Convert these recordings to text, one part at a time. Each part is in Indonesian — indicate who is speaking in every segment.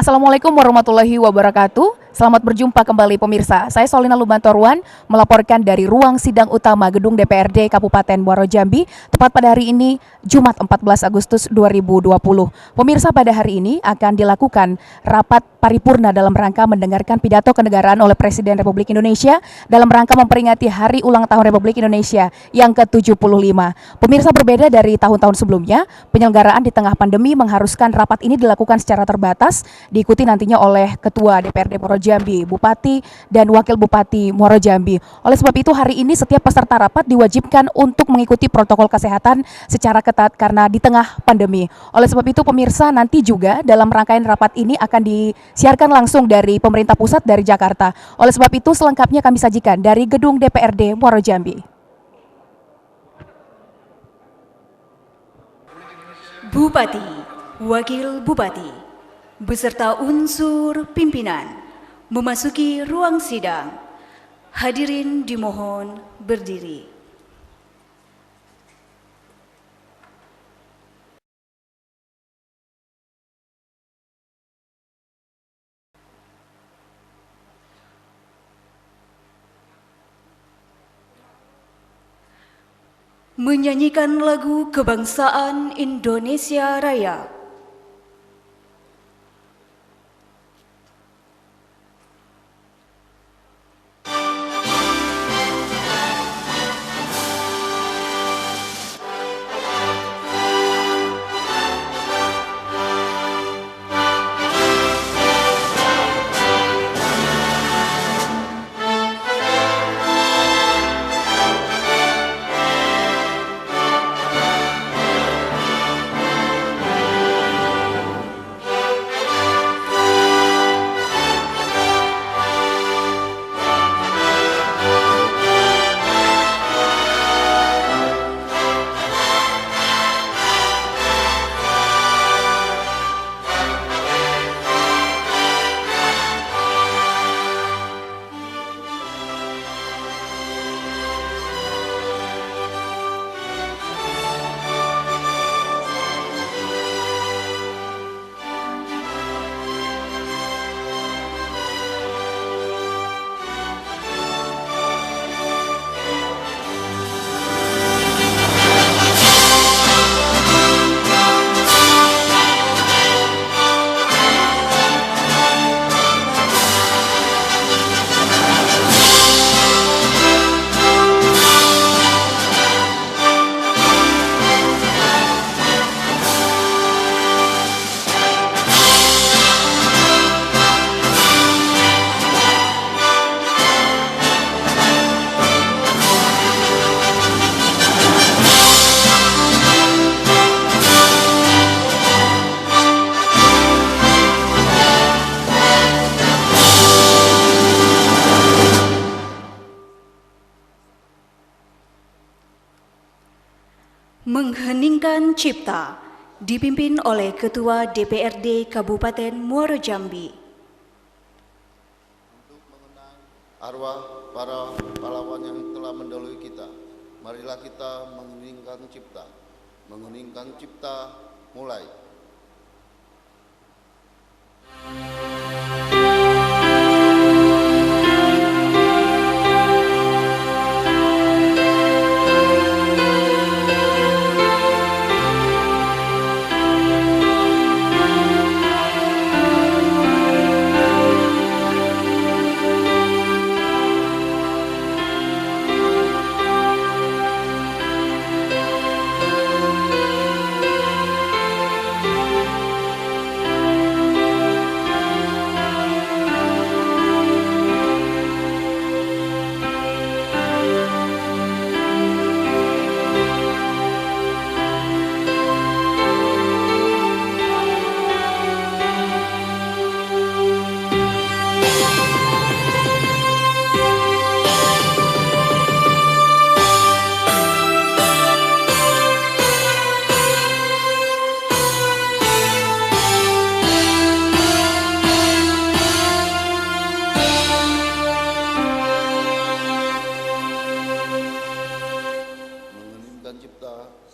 Speaker 1: Assalamualaikum warahmatullahi wabarakatuh. Selamat berjumpa kembali pemirsa. Saya Solina Lubantorwan melaporkan dari ruang sidang utama Gedung DPRD Kabupaten Muaro Jambi, tepat pada hari ini Jumat 14 Agustus 2020. Pemirsa, pada hari ini akan dilakukan rapat paripurna dalam rangka mendengarkan pidato kenegaraan oleh Presiden Republik Indonesia dalam rangka memperingati Hari Ulang Tahun Republik Indonesia yang ke-75. Pemirsa, berbeda dari tahun-tahun sebelumnya, penyelenggaraan di tengah pandemi mengharuskan rapat ini dilakukan secara terbatas, diikuti nantinya oleh Ketua DPRD Muaro Jambi, Bupati dan Wakil Bupati Muaro Jambi. Oleh sebab itu, hari ini setiap peserta rapat diwajibkan untuk mengikuti protokol kesehatan secara ketat karena di tengah pandemi. Oleh sebab itu, pemirsa, nanti juga dalam rangkaian rapat ini akan disiarkan langsung dari pemerintah pusat dari Jakarta. Oleh sebab itu, selengkapnya kami sajikan dari Gedung DPRD Muaro Jambi.
Speaker 2: Bupati, Wakil Bupati, beserta unsur pimpinan memasuki ruang sidang. Hadirin dimohon berdiri. Menyanyikan lagu kebangsaan Indonesia Raya. Mengheningkan Cipta dipimpin oleh Ketua DPRD Kabupaten Muaro Jambi.
Speaker 3: Untuk mengenang arwah para pahlawan yang telah mendahului kita, marilah kita mengheningkan cipta. Mengheningkan cipta, mulai.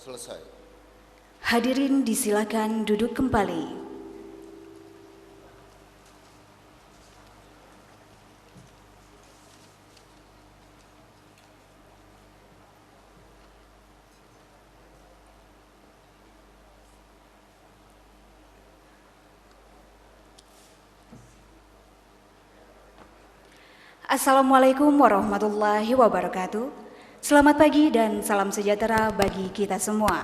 Speaker 3: Selesai.
Speaker 2: Hadirin disilakan duduk kembali. Assalamualaikum warahmatullahi wabarakatuh. Selamat pagi dan salam sejahtera bagi kita semua.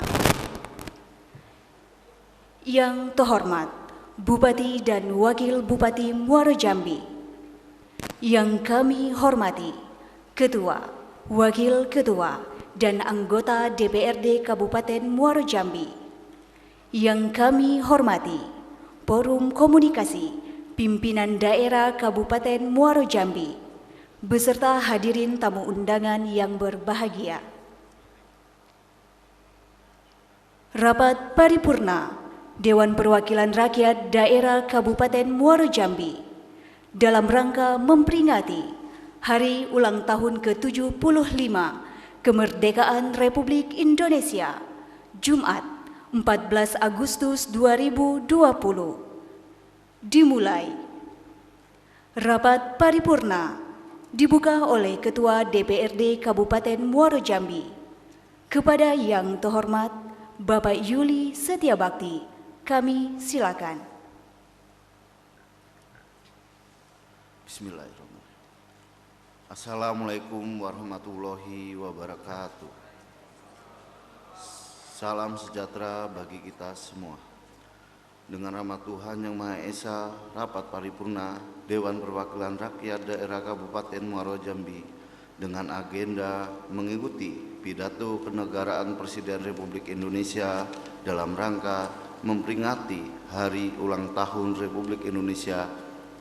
Speaker 2: Yang terhormat Bupati dan Wakil Bupati Muaro Jambi. Yang kami hormati Ketua, Wakil Ketua, dan anggota DPRD Kabupaten Muaro Jambi. Yang kami hormati Forum Komunikasi Pimpinan Daerah Kabupaten Muaro Jambi, beserta hadirin tamu undangan yang berbahagia. Rapat Paripurna Dewan Perwakilan Rakyat Daerah Kabupaten Muaro Jambi dalam rangka memperingati Hari Ulang Tahun ke-75 Kemerdekaan Republik Indonesia, Jumat 14 Agustus 2020. Dimulai. Rapat Paripurna dibuka oleh Ketua DPRD Kabupaten Muaro Jambi. Kepada yang terhormat Bapak Yuli Setiabakti, kami silakan.
Speaker 3: Bismillahirrahmanirrahim. Assalamualaikum warahmatullahi wabarakatuh. Salam sejahtera bagi kita semua. Dengan rahmat Tuhan Yang Maha Esa, rapat paripurna Dewan Perwakilan Rakyat Daerah Kabupaten Muaro Jambi dengan agenda mengikuti pidato kenegaraan Presiden Republik Indonesia dalam rangka memperingati Hari Ulang Tahun Republik Indonesia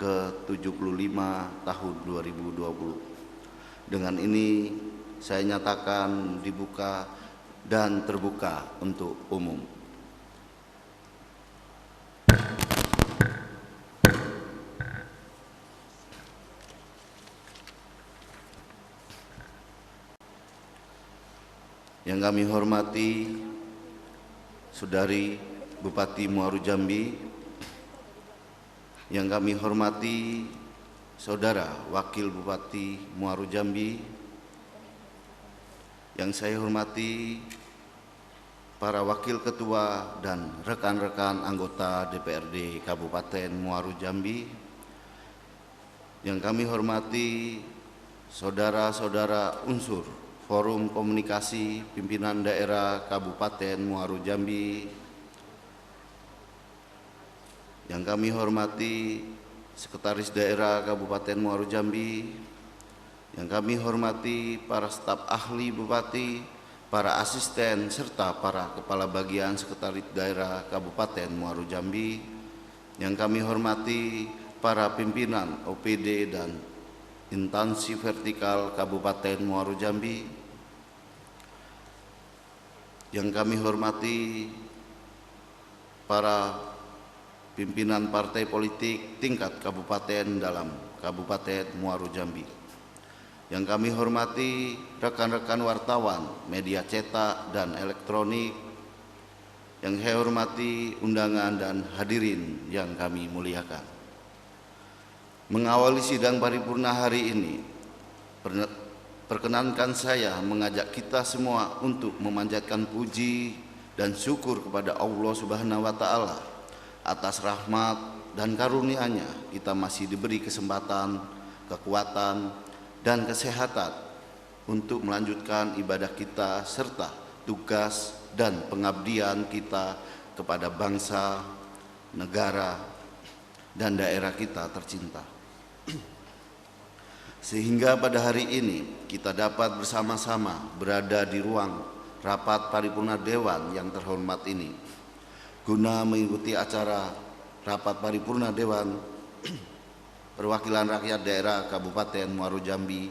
Speaker 3: ke-75 tahun 2020. Dengan ini saya nyatakan dibuka dan terbuka untuk umum. Yang kami hormati Saudari Bupati Muaro Jambi, yang kami hormati Saudara Wakil Bupati Muaro Jambi, yang saya hormati para Wakil Ketua dan rekan-rekan anggota DPRD Kabupaten Muaro Jambi, yang kami hormati saudara-saudara unsur Forum Komunikasi Pimpinan Daerah Kabupaten Muaro Jambi, yang kami hormati Sekretaris Daerah Kabupaten Muaro Jambi, yang kami hormati para staf ahli Bupati, para asisten, serta para kepala bagian Sekretaris Daerah Kabupaten Muaro Jambi, yang kami hormati para pimpinan OPD dan instansi vertikal Kabupaten Muaro Jambi, yang kami hormati para pimpinan partai politik tingkat kabupaten dalam Kabupaten Muaro Jambi, yang kami hormati rekan-rekan wartawan, media cetak dan elektronik, yang saya hormati undangan dan hadirin yang kami muliakan. Mengawali sidang paripurna hari ini, perkenankan saya mengajak kita semua untuk memanjatkan puji dan syukur kepada Allah Subhanahu wa Ta'ala atas rahmat dan karunia-Nya. Kita masih diberi kesempatan, kekuatan, dan kesehatan untuk melanjutkan ibadah kita serta tugas dan pengabdian kita kepada bangsa, negara, dan daerah kita tercinta. Sehingga pada hari ini kita dapat bersama-sama berada di ruang rapat paripurna Dewan yang terhormat ini guna mengikuti acara rapat paripurna Dewan Perwakilan Rakyat Daerah Kabupaten Muaro Jambi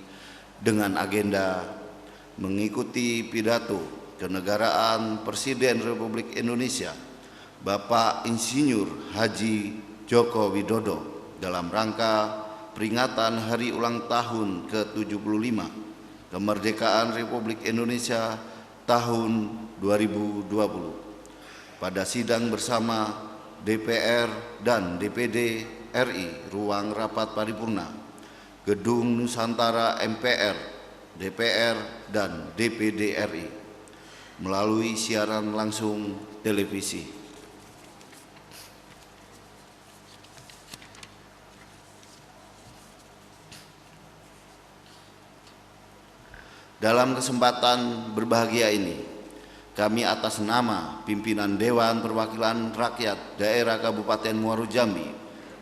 Speaker 3: dengan agenda mengikuti pidato kenegaraan Presiden Republik Indonesia Bapak Insinyur Haji Joko Widodo dalam rangka peringatan Hari Ulang Tahun ke-75 Kemerdekaan Republik Indonesia tahun 2020 pada sidang bersama DPR dan DPD RI Ruang Rapat Paripurna Gedung Nusantara MPR, DPR, dan DPD RI melalui siaran langsung televisi. Dalam kesempatan berbahagia ini, kami atas nama pimpinan Dewan Perwakilan Rakyat Daerah Kabupaten Muaro Jambi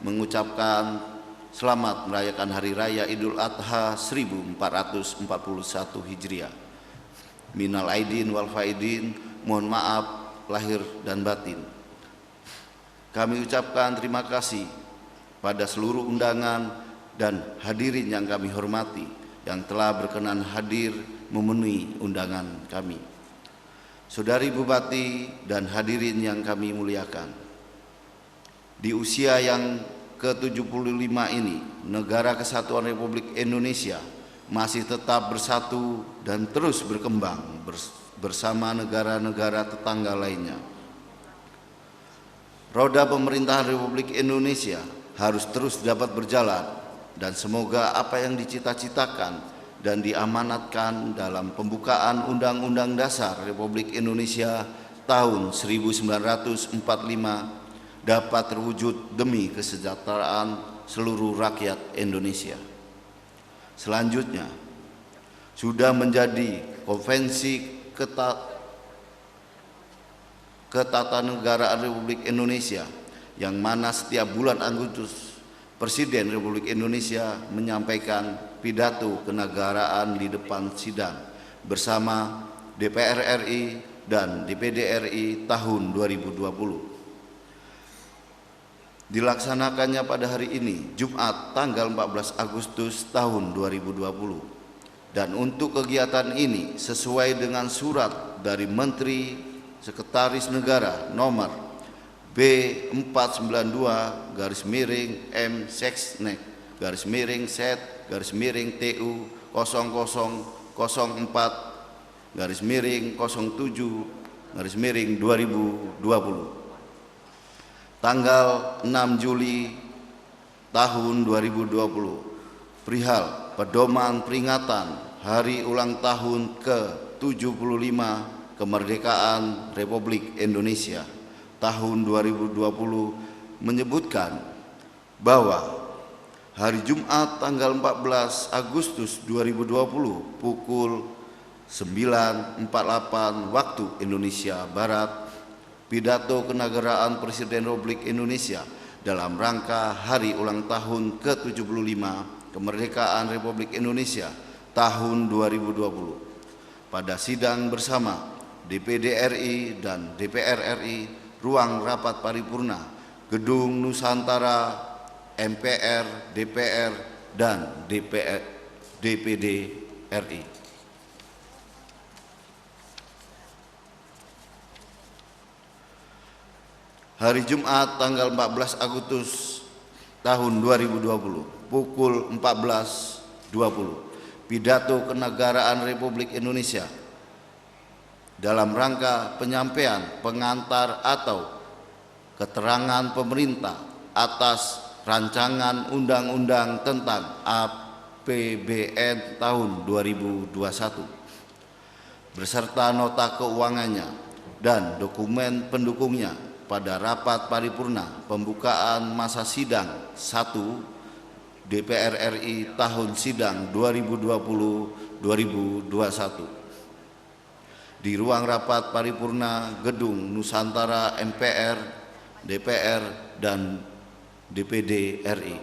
Speaker 3: mengucapkan selamat merayakan Hari Raya Idul Adha 1441 Hijriah. Minal aidin wal faidin, mohon maaf lahir dan batin. Kami ucapkan terima kasih pada seluruh undangan dan hadirin yang kami hormati yang telah berkenan hadir memenuhi undangan kami. Saudari Bupati dan hadirin yang kami muliakan, di usia yang ke-75 ini, Negara Kesatuan Republik Indonesia masih tetap bersatu dan terus berkembang bersama negara-negara tetangga lainnya. Roda pemerintahan Republik Indonesia harus terus dapat berjalan, dan semoga apa yang dicita-citakan dan diamanatkan dalam pembukaan Undang-Undang Dasar Republik Indonesia tahun 1945 dapat terwujud demi kesejahteraan seluruh rakyat Indonesia. Selanjutnya, sudah menjadi konvensi Ketatanegaraan Republik Indonesia yang mana setiap bulan Agustus Presiden Republik Indonesia menyampaikan pidato kenegaraan di depan sidang bersama DPR RI dan DPD RI tahun 2020. Dilaksanakannya pada hari ini, Jumat tanggal 14 Agustus tahun 2020. Dan untuk kegiatan ini sesuai dengan surat dari Menteri Sekretaris Negara nomor B/14/2/M/Net/Miring07/2020 tanggal 6 Juli tahun 2020 perihal pedoman peringatan Hari Ulang Tahun ke-75 Kemerdekaan Republik Indonesia tahun 2020 menyebutkan bahwa hari Jumat tanggal 14 Agustus 2020 pukul 9.48 waktu Indonesia Barat, pidato kenegaraan Presiden Republik Indonesia dalam rangka Hari Ulang Tahun ke-75 Kemerdekaan Republik Indonesia tahun 2020 pada sidang bersama DPD RI dan DPR RI Ruang Rapat Paripurna, Gedung Nusantara, MPR, DPR, dan DPD RI. Hari Jumat tanggal 14 Agustus tahun 2020 pukul 14.20 pidato kenegaraan Republik Indonesia dalam rangka penyampaian pengantar atau keterangan pemerintah atas rancangan undang-undang tentang APBN tahun 2021 beserta nota keuangannya dan dokumen pendukungnya pada rapat paripurna pembukaan masa sidang 1 DPR RI tahun sidang 2020-2021 di ruang rapat paripurna Gedung Nusantara MPR, DPR, dan DPD RI.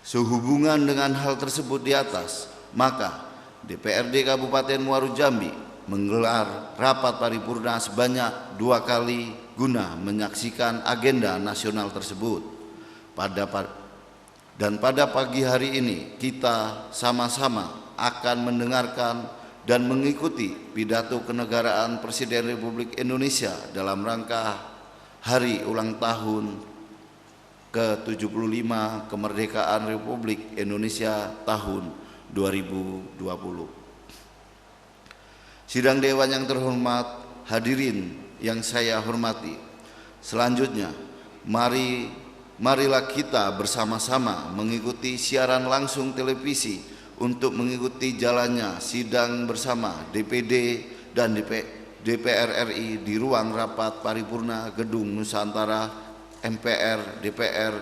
Speaker 3: Sehubungan dengan hal tersebut di atas, maka DPRD Kabupaten Muaro Jambi menggelar rapat paripurna sebanyak 2 kali guna menyaksikan agenda nasional tersebut. Pada pagi hari ini kita sama-sama akan mendengarkan dan mengikuti pidato kenegaraan Presiden Republik Indonesia dalam rangka Hari Ulang Tahun ke-75 Kemerdekaan Republik Indonesia tahun 2020. Sidang Dewan yang terhormat, hadirin yang saya hormati. Selanjutnya, marilah kita bersama-sama mengikuti siaran langsung televisi untuk mengikuti jalannya sidang bersama DPD dan DPR RI di ruang rapat paripurna Gedung Nusantara, MPR, DPR,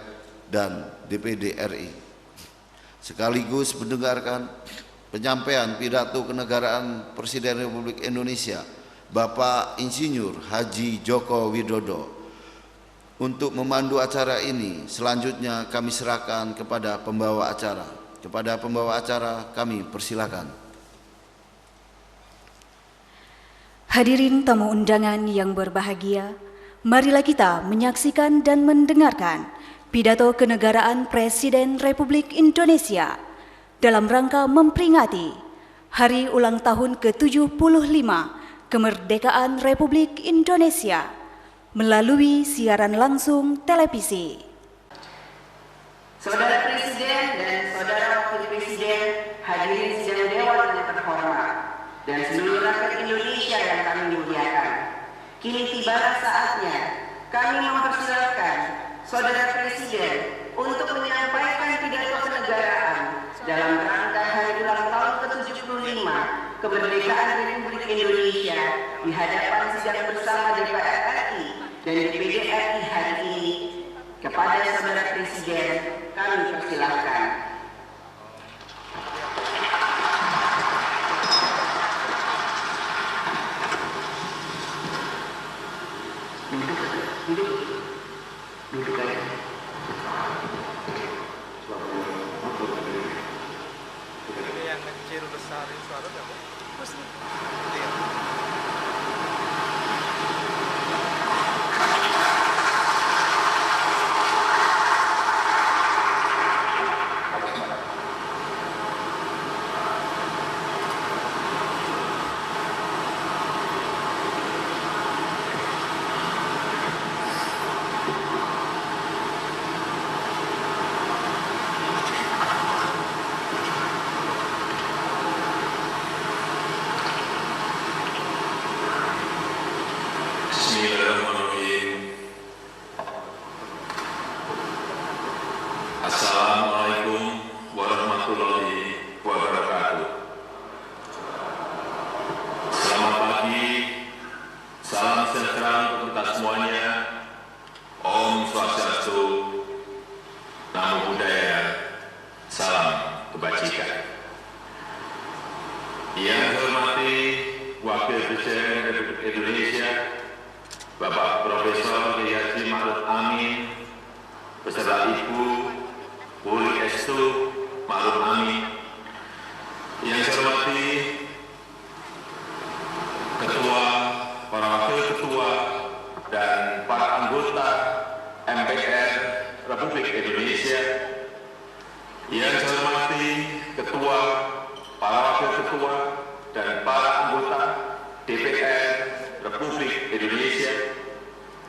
Speaker 3: dan DPD RI. sekaligus mendengarkan penyampaian pidato kenegaraan Presiden Republik Indonesia Bapak Insinyur Haji Joko Widodo. Untuk memandu acara ini, selanjutnya kami serahkan kepada pembawa acara. Kepada pembawa acara kami persilakan.
Speaker 2: Hadirin tamu undangan yang berbahagia, marilah kita menyaksikan dan mendengarkan pidato kenegaraan Presiden Republik Indonesia dalam rangka memperingati Hari Ulang Tahun ke-75 Kemerdekaan Republik Indonesia melalui siaran langsung televisi.
Speaker 4: Saudara Presiden dan Saudara Wakil Presiden, hadirin sidang Dewan yang terhormat, dan seluruh rakyat Indonesia yang kami muliakan. Kini tibalah saatnya kami mempersilakan Saudara Presiden untuk menyampaikan pidato kenegaraan dalam rangka Hari Ulang Tahun ke-75 Kemerdekaan Republik Indonesia di hadapan sidang bersama DPR RI dan DPD RI hari ini. Kepada Saudara Presiden, kami persilahkan. Duduk aja.
Speaker 5: Ini yang kecil besar ini suara apa?
Speaker 6: Bismillahirrahmanirrahim. Assalamualaikum warahmatullahi wabarakatuh. Selamat pagi, salam sejahtera untuk kita semuanya. Om Swastiastu, Namo Buddhaya, salam kebajikan. Yang saya hormati Wakil Presiden Republik Indonesia Bapak Profesor Kiai Haji Ma'ruf Amin beserta Ibu Wuri Estu Ma'ruf Amin. Yang saya hormati Ketua, para Wakil Ketua, dan para anggota MPR Republik Indonesia. Yang saya hormati Ketua, para Wakil Ketua, dan para anggota DPR Republik Indonesia.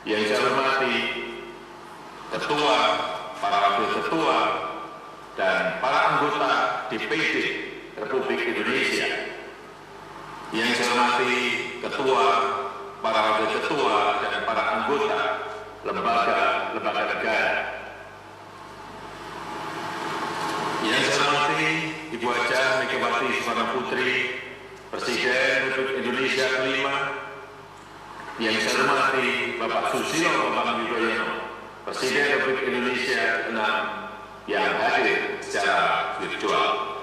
Speaker 6: Yang saya hormati Ketua, para Wakil Ketua, dan para anggota DPD Republik Indonesia. Yang saya hormati Ketua, para Wakil Ketua, dan para anggota lembaga-lembaga negara. Yang saya hormati Ibu Hajah Megawati Soekarno Putri, Presiden Republik Indonesia kelima. Yang saya hormati Bapak Susilo Bambang Yudhoyono, Presiden Republik Indonesia ke-6 yang hadir secara virtual.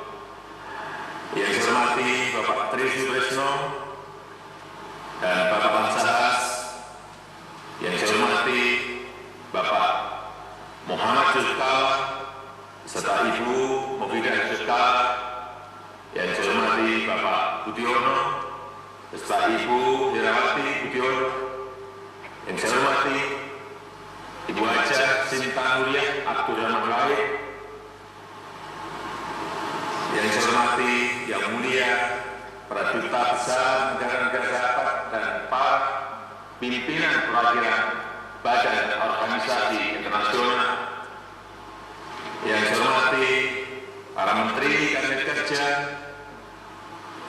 Speaker 6: Yang saya hormati Bapak Tri Sutresno dan Bapak Ansahas. Yang saya hormati Bapak Muhammad Zulkala serta Ibu Mufidah Zulkala. Yang saya hormati Bapak Budiono beserta Ibu Herawati Budiono. Yang saya hormati Ibu Hajah Sinta Nuriyah Abdurrahman Wahid. Yang saya hormati Yang Mulia para duta besar negara-negara sahabat dan para pimpinan perwakilan badan organisasi internasional. Yang saya hormati para Menteri Kabinet Kerja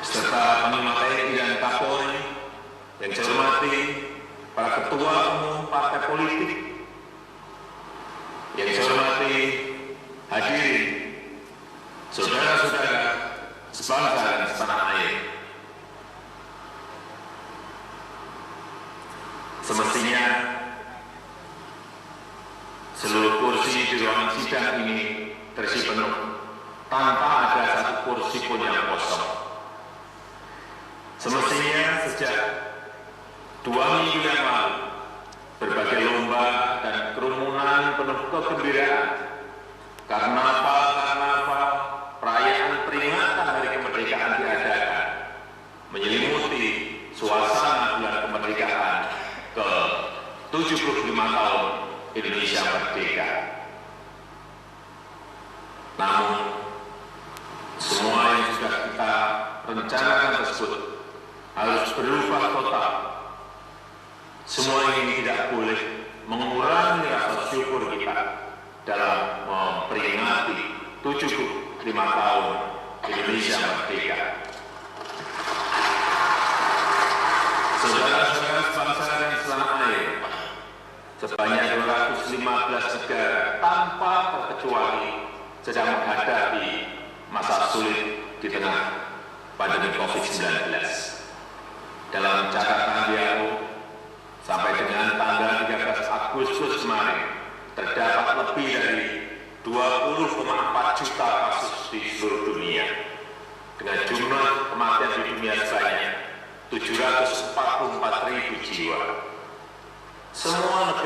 Speaker 6: serta Panglima TNI dan Kapolri. Yang saya hormati para ketua umum partai politik. Yang saya hormati hadirin saudara-saudara sebangsa dan setanah air. Semestinya seluruh kursi di ruangan sidang ini terisi penuh. tanpa ada satu kursi pun yang kosong. Semestinya sejak 2 minggu yang lalu, berbagai lomba dan kerumunan penuh kegembiraan, karnaval, perayaan peringatan Hari Kemerdekaan diadakan, menyelimuti suasana bulan kemerdekaan ke 75 tahun Indonesia merdeka. Namun, semua yang sudah kita rencanakan tersebut harus berubah total. Semua ini tidak boleh mengurangi rasa syukur kita dalam memperingati 75 tahun Indonesia merdeka. Saudara-saudara sebangsa dan setanah air, sebanyak 215 negara tanpa terkecuali sedang menghadapi masa sulit di tengah pandemi COVID-19. Dalam catatan WHO, sampai dengan tanggal 13 Agustus kemarin, terdapat lebih dari 20,4 juta kasus di seluruh dunia, dengan jumlah kematian di dunia sebanyak 744.000 jiwa. Semua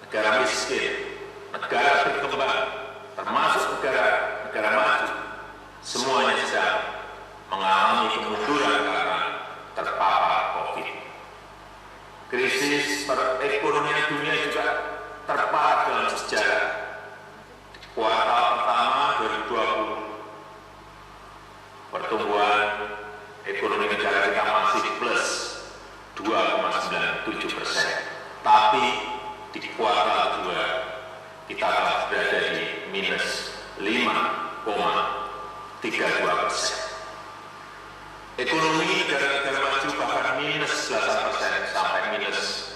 Speaker 6: negara miskin, negara berkembang, termasuk negara maju, semuanya sedang mengalami kemunduran karena terpapar COVID. Krisis perekonomian dunia juga terparah dalam sejarah. Kuartal pertama 2020, pertumbuhan ekonomi negara kita masih plus 2,97%. Tapi di kuartal 2 kita telah berada di minus 5,32%. Ekonomi negara-negara maju bahkan minus 11% sampai minus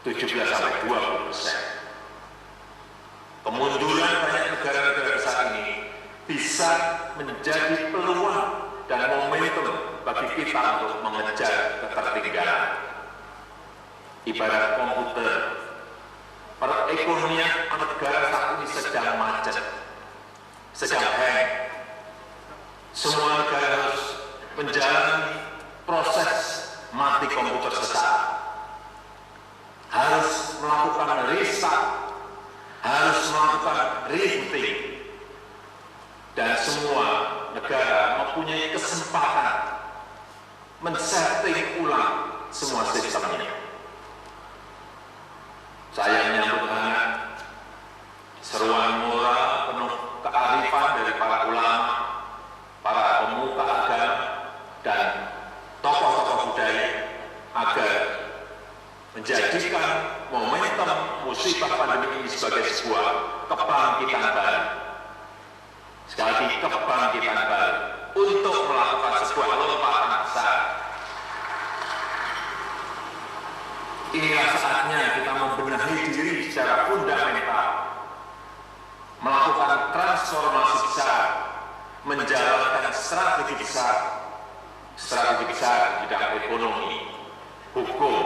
Speaker 6: 17-20%. Kemunduran banyak negara-negara besar ini bisa menjadi peluang dan momentum bagi kita untuk mengejar ketertinggalan. Ibarat komputer, perekonomian negara saat ini sedang macet, sedang hang. Semua negara harus menjalani proses mati komputer sesaat, harus melakukan restart, harus melakukan rebooting, dan semua negara mempunyai kesempatan men-setting ulang semua sistemnya. Saya menyambut hangat seruan moral penuh kearifan dari para ulama, para pemuka agama, dan tokoh-tokoh budaya agar menjadikan momentum musibah pandemi ini sebagai sebuah kebangkitan baru. Sekali lagi, kebangkitan baru untuk melakukan sebuah lompatan besar. Inilah saatnya kita membenahi diri secara fundamental, melakukan transformasi besar, menjalankan strategi besar di bidang ekonomi, hukum,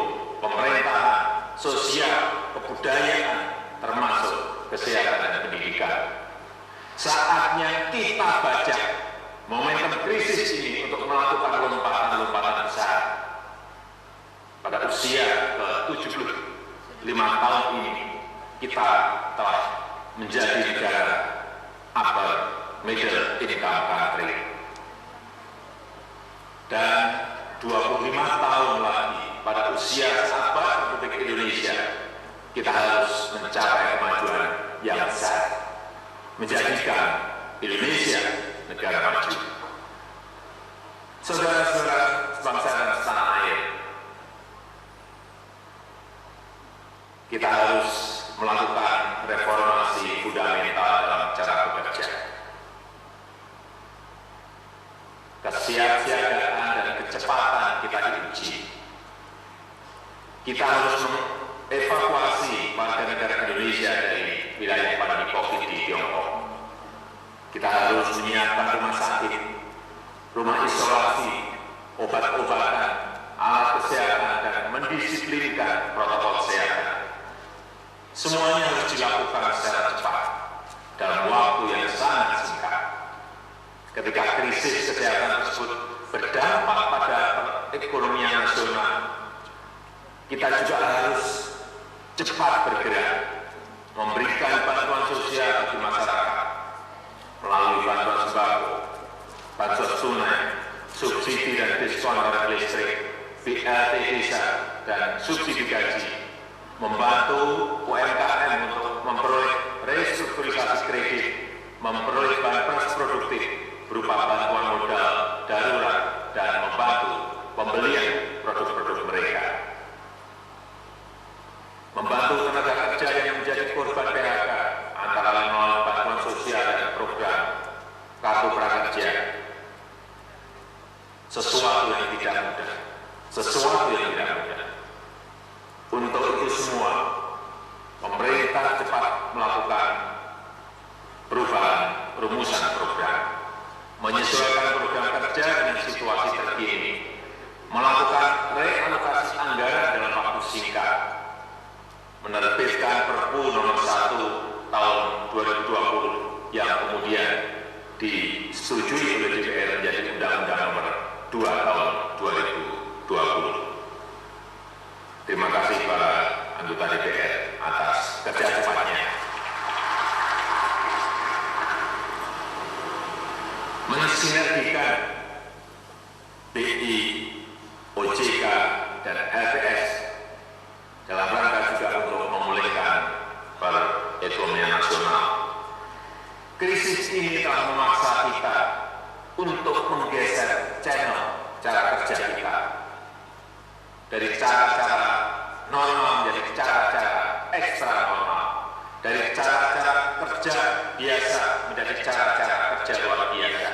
Speaker 6: pemerintahan, sosial, kebudayaan, termasuk kesehatan dan pendidikan. Saatnya kita bajak momentum krisis ini untuk melakukan lompatan-lompatan besar. Pada usia ke-75 tahun ini, kita telah menjadi negara upper middle income country. Dan 25 tahun lagi, pada usia sahabat Republik Indonesia, kita harus mencapai kemajuan yang besar, menjadikan Indonesia negara maju. Saudara-saudara sebangsa dan setanah air, kita harus melakukan reformasi fundamental dalam cara bekerja. Kesiapsiagaan dan kecepatan kita diuji. Kita harus mengevakuasi warga negara Indonesia dari wilayah pandemi COVID di Tiongkok. Kita harus menyiapkan rumah sakit, rumah isolasi, obat-obatan, alat kesehatan, dan mendisiplinkan protokol kesehatan. Semuanya harus dilakukan secara cepat dalam waktu yang sangat singkat. ketika krisis kesehatan tersebut berdampak pada ekonomi nasional, kita juga harus cepat bergerak, memberikan bantuan sosial bagi masyarakat melalui bantuan sembako, bantuan tunai, subsidi dan diskon harga listrik, BLT desa, dan subsidi gaji, membantu UMKM untuk memperoleh restrukturisasi kredit, memperoleh banpres produktif berupa bantuan modal darurat, dan membantu pembelian produk-produk mereka. Membantu tenaga kerja yang menjadi korban PHK, antara lain melalui bantuan sosial dan program kartu prakerja. Sesuatu yang tidak mudah, Untuk itu semua, pemerintah cepat melakukan perubahan rumusan program, menyesuaikan program kerja dengan situasi terkini, melakukan realokasi anggaran dalam waktu singkat, menerbitkan Perpu nomor 1 tahun 2020 yang kemudian disetujui oleh DPR menjadi Undang-Undang nomor 2 tahun 2020. Terima kasih para anggota DPR atas kerja cepatnya. Mensinergikan BI, OJK, dan LPS dalam rangka juga untuk memulihkan perekonomian nasional. Krisis ini telah memaksa kita untuk menggeser channel cara kerja kita dari cara-cara normal menjadi cara-cara ekstra normal, dari cara-cara kerja biasa menjadi cara-cara kerja luar biasa,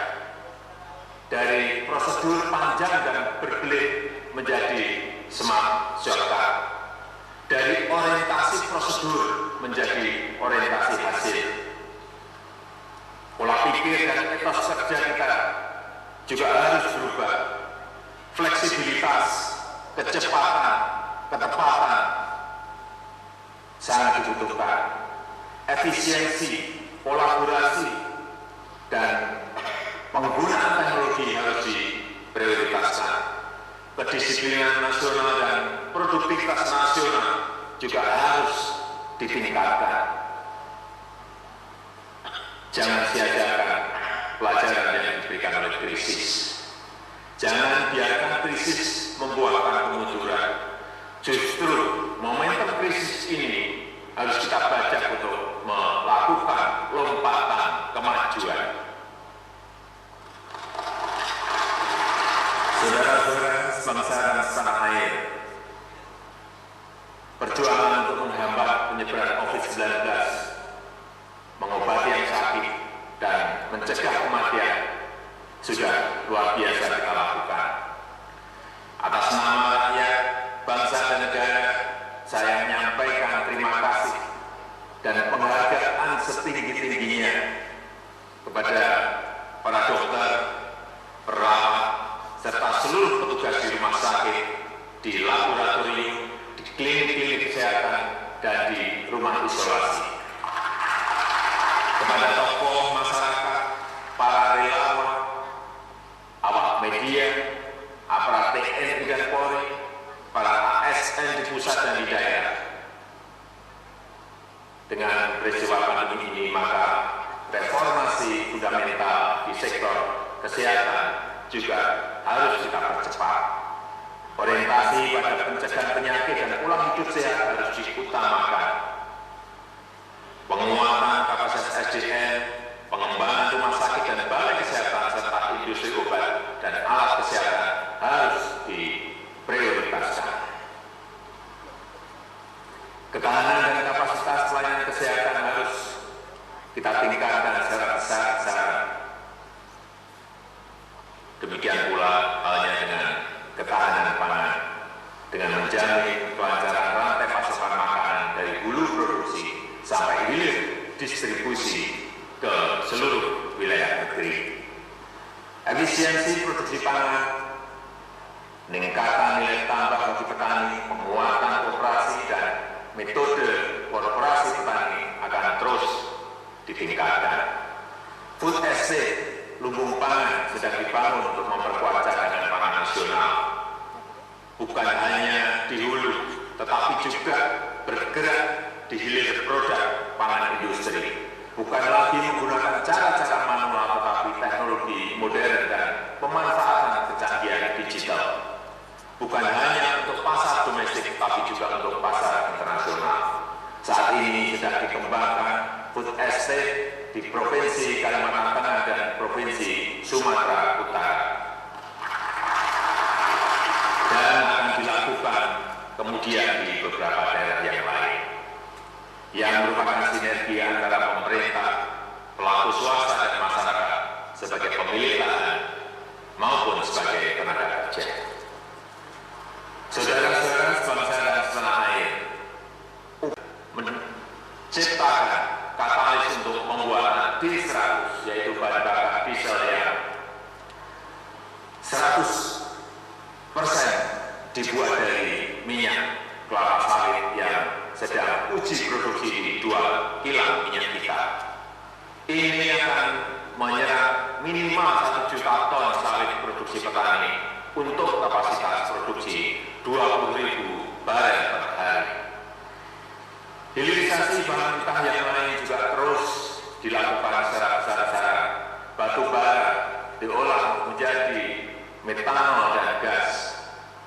Speaker 6: dari prosedur panjang dan berbelit menjadi smart shortcut, dari orientasi prosedur menjadi orientasi hasil. Pola pikir dan etos kerja kita juga harus berubah. Fleksibilitas, kecepatan, ketepatan sangat dibutuhkan. Efisiensi, kolaborasi, dan penggunaan teknologi harus diprioritaskan. Kedisiplinan nasional dan produktivitas nasional juga harus ditingkatkan. Jangan sia-siakan pelajaran yang diberikan oleh krisis. Jangan biarkan krisis membuahkan kemunduran. Justru momentum krisis ini harus kita bajak untuk melakukan lompatan kemajuan. Saudara-saudara sebangsa dan setanah air, perjuangan untuk menghambat penyebaran COVID-19, mengobati yang sakit, dan mencegah kematian sudah luar biasa kita lakukan. Atas nama rakyat, bangsa dan negara, saya menyampaikan terima kasih dan penghargaan setinggi-tingginya kepada para dokter, perawat, serta seluruh petugas di rumah sakit, di laboratorium, di klinik-klinik kesehatan, dan di rumah isolasi. Kepada tokoh masyarakat, para relawan, awak media, aparat TNI dan Polri, para ASN di pusat dan di daerah. Dengan peristiwa pandemi ini, maka reformasi fundamental di sektor kesehatan juga harus kita percepat. Orientasi pada pencegahan penyakit dan pola hidup sehat harus diutamakan. Penguatan kapasitas SDM, pengembangan rumah sakit dan balai kesehatan, serta industri obat dan alat kesehatan harus diprioritaskan. Ketahanan dan kapasitas pelayanan kesehatan harus kita tingkatkan secara besar-besaran. Demikian pula halnya dengan ketahanan pangan, dengan menjamin kelancaran rantai pasokan makanan dari hulu produksi sampai hilir distribusi ke seluruh wilayah negeri. Efisiensi produksi pangan, peningkatan nilai tambah bagi petani, penguatan koperasi dan metode korporasi petani akan terus ditingkatkan. Food estate lumbung pangan sedang dibangun untuk memperkuat cadangan pangan nasional. Bukan hanya di hulu, tetapi juga bergerak di hilir produk pangan industri. Bukan lagi menggunakan cara-cara manual, tetapi teknologi modern dan pemanfaatan kecanggihan digital. Bukan hanya untuk pasar domestik, tapi juga untuk pasar internasional. Saat ini sedang dikembangkan food estate di Provinsi Kalimantan Tengah dan Provinsi Sumatera Utara. Dan akan dilakukan kemudian di beberapa daerah yang lain, yang merupakan sinergi antara pemerintah, pelaku swasta dan masyarakat sebagai pemilik lahan maupun sebagai tenaga kerja. Saudara-saudara sebangsa dan setanah air, menciptakan katalis untuk pembuatan D100, yaitu bahan bakar diesel yang 100% dibuat dari minyak kelapa sawit yang sedang uji produksi di 2 kilang minyak kita. Ini akan menyerap minimal 1 juta ton sawit produksi petani untuk kapasitas produksi 20.000 barel per hari. Hilirisasi bahan mentah yang lain juga terus dilakukan secara besar-besaran. Batu bara diolah menjadi metanol dan gas.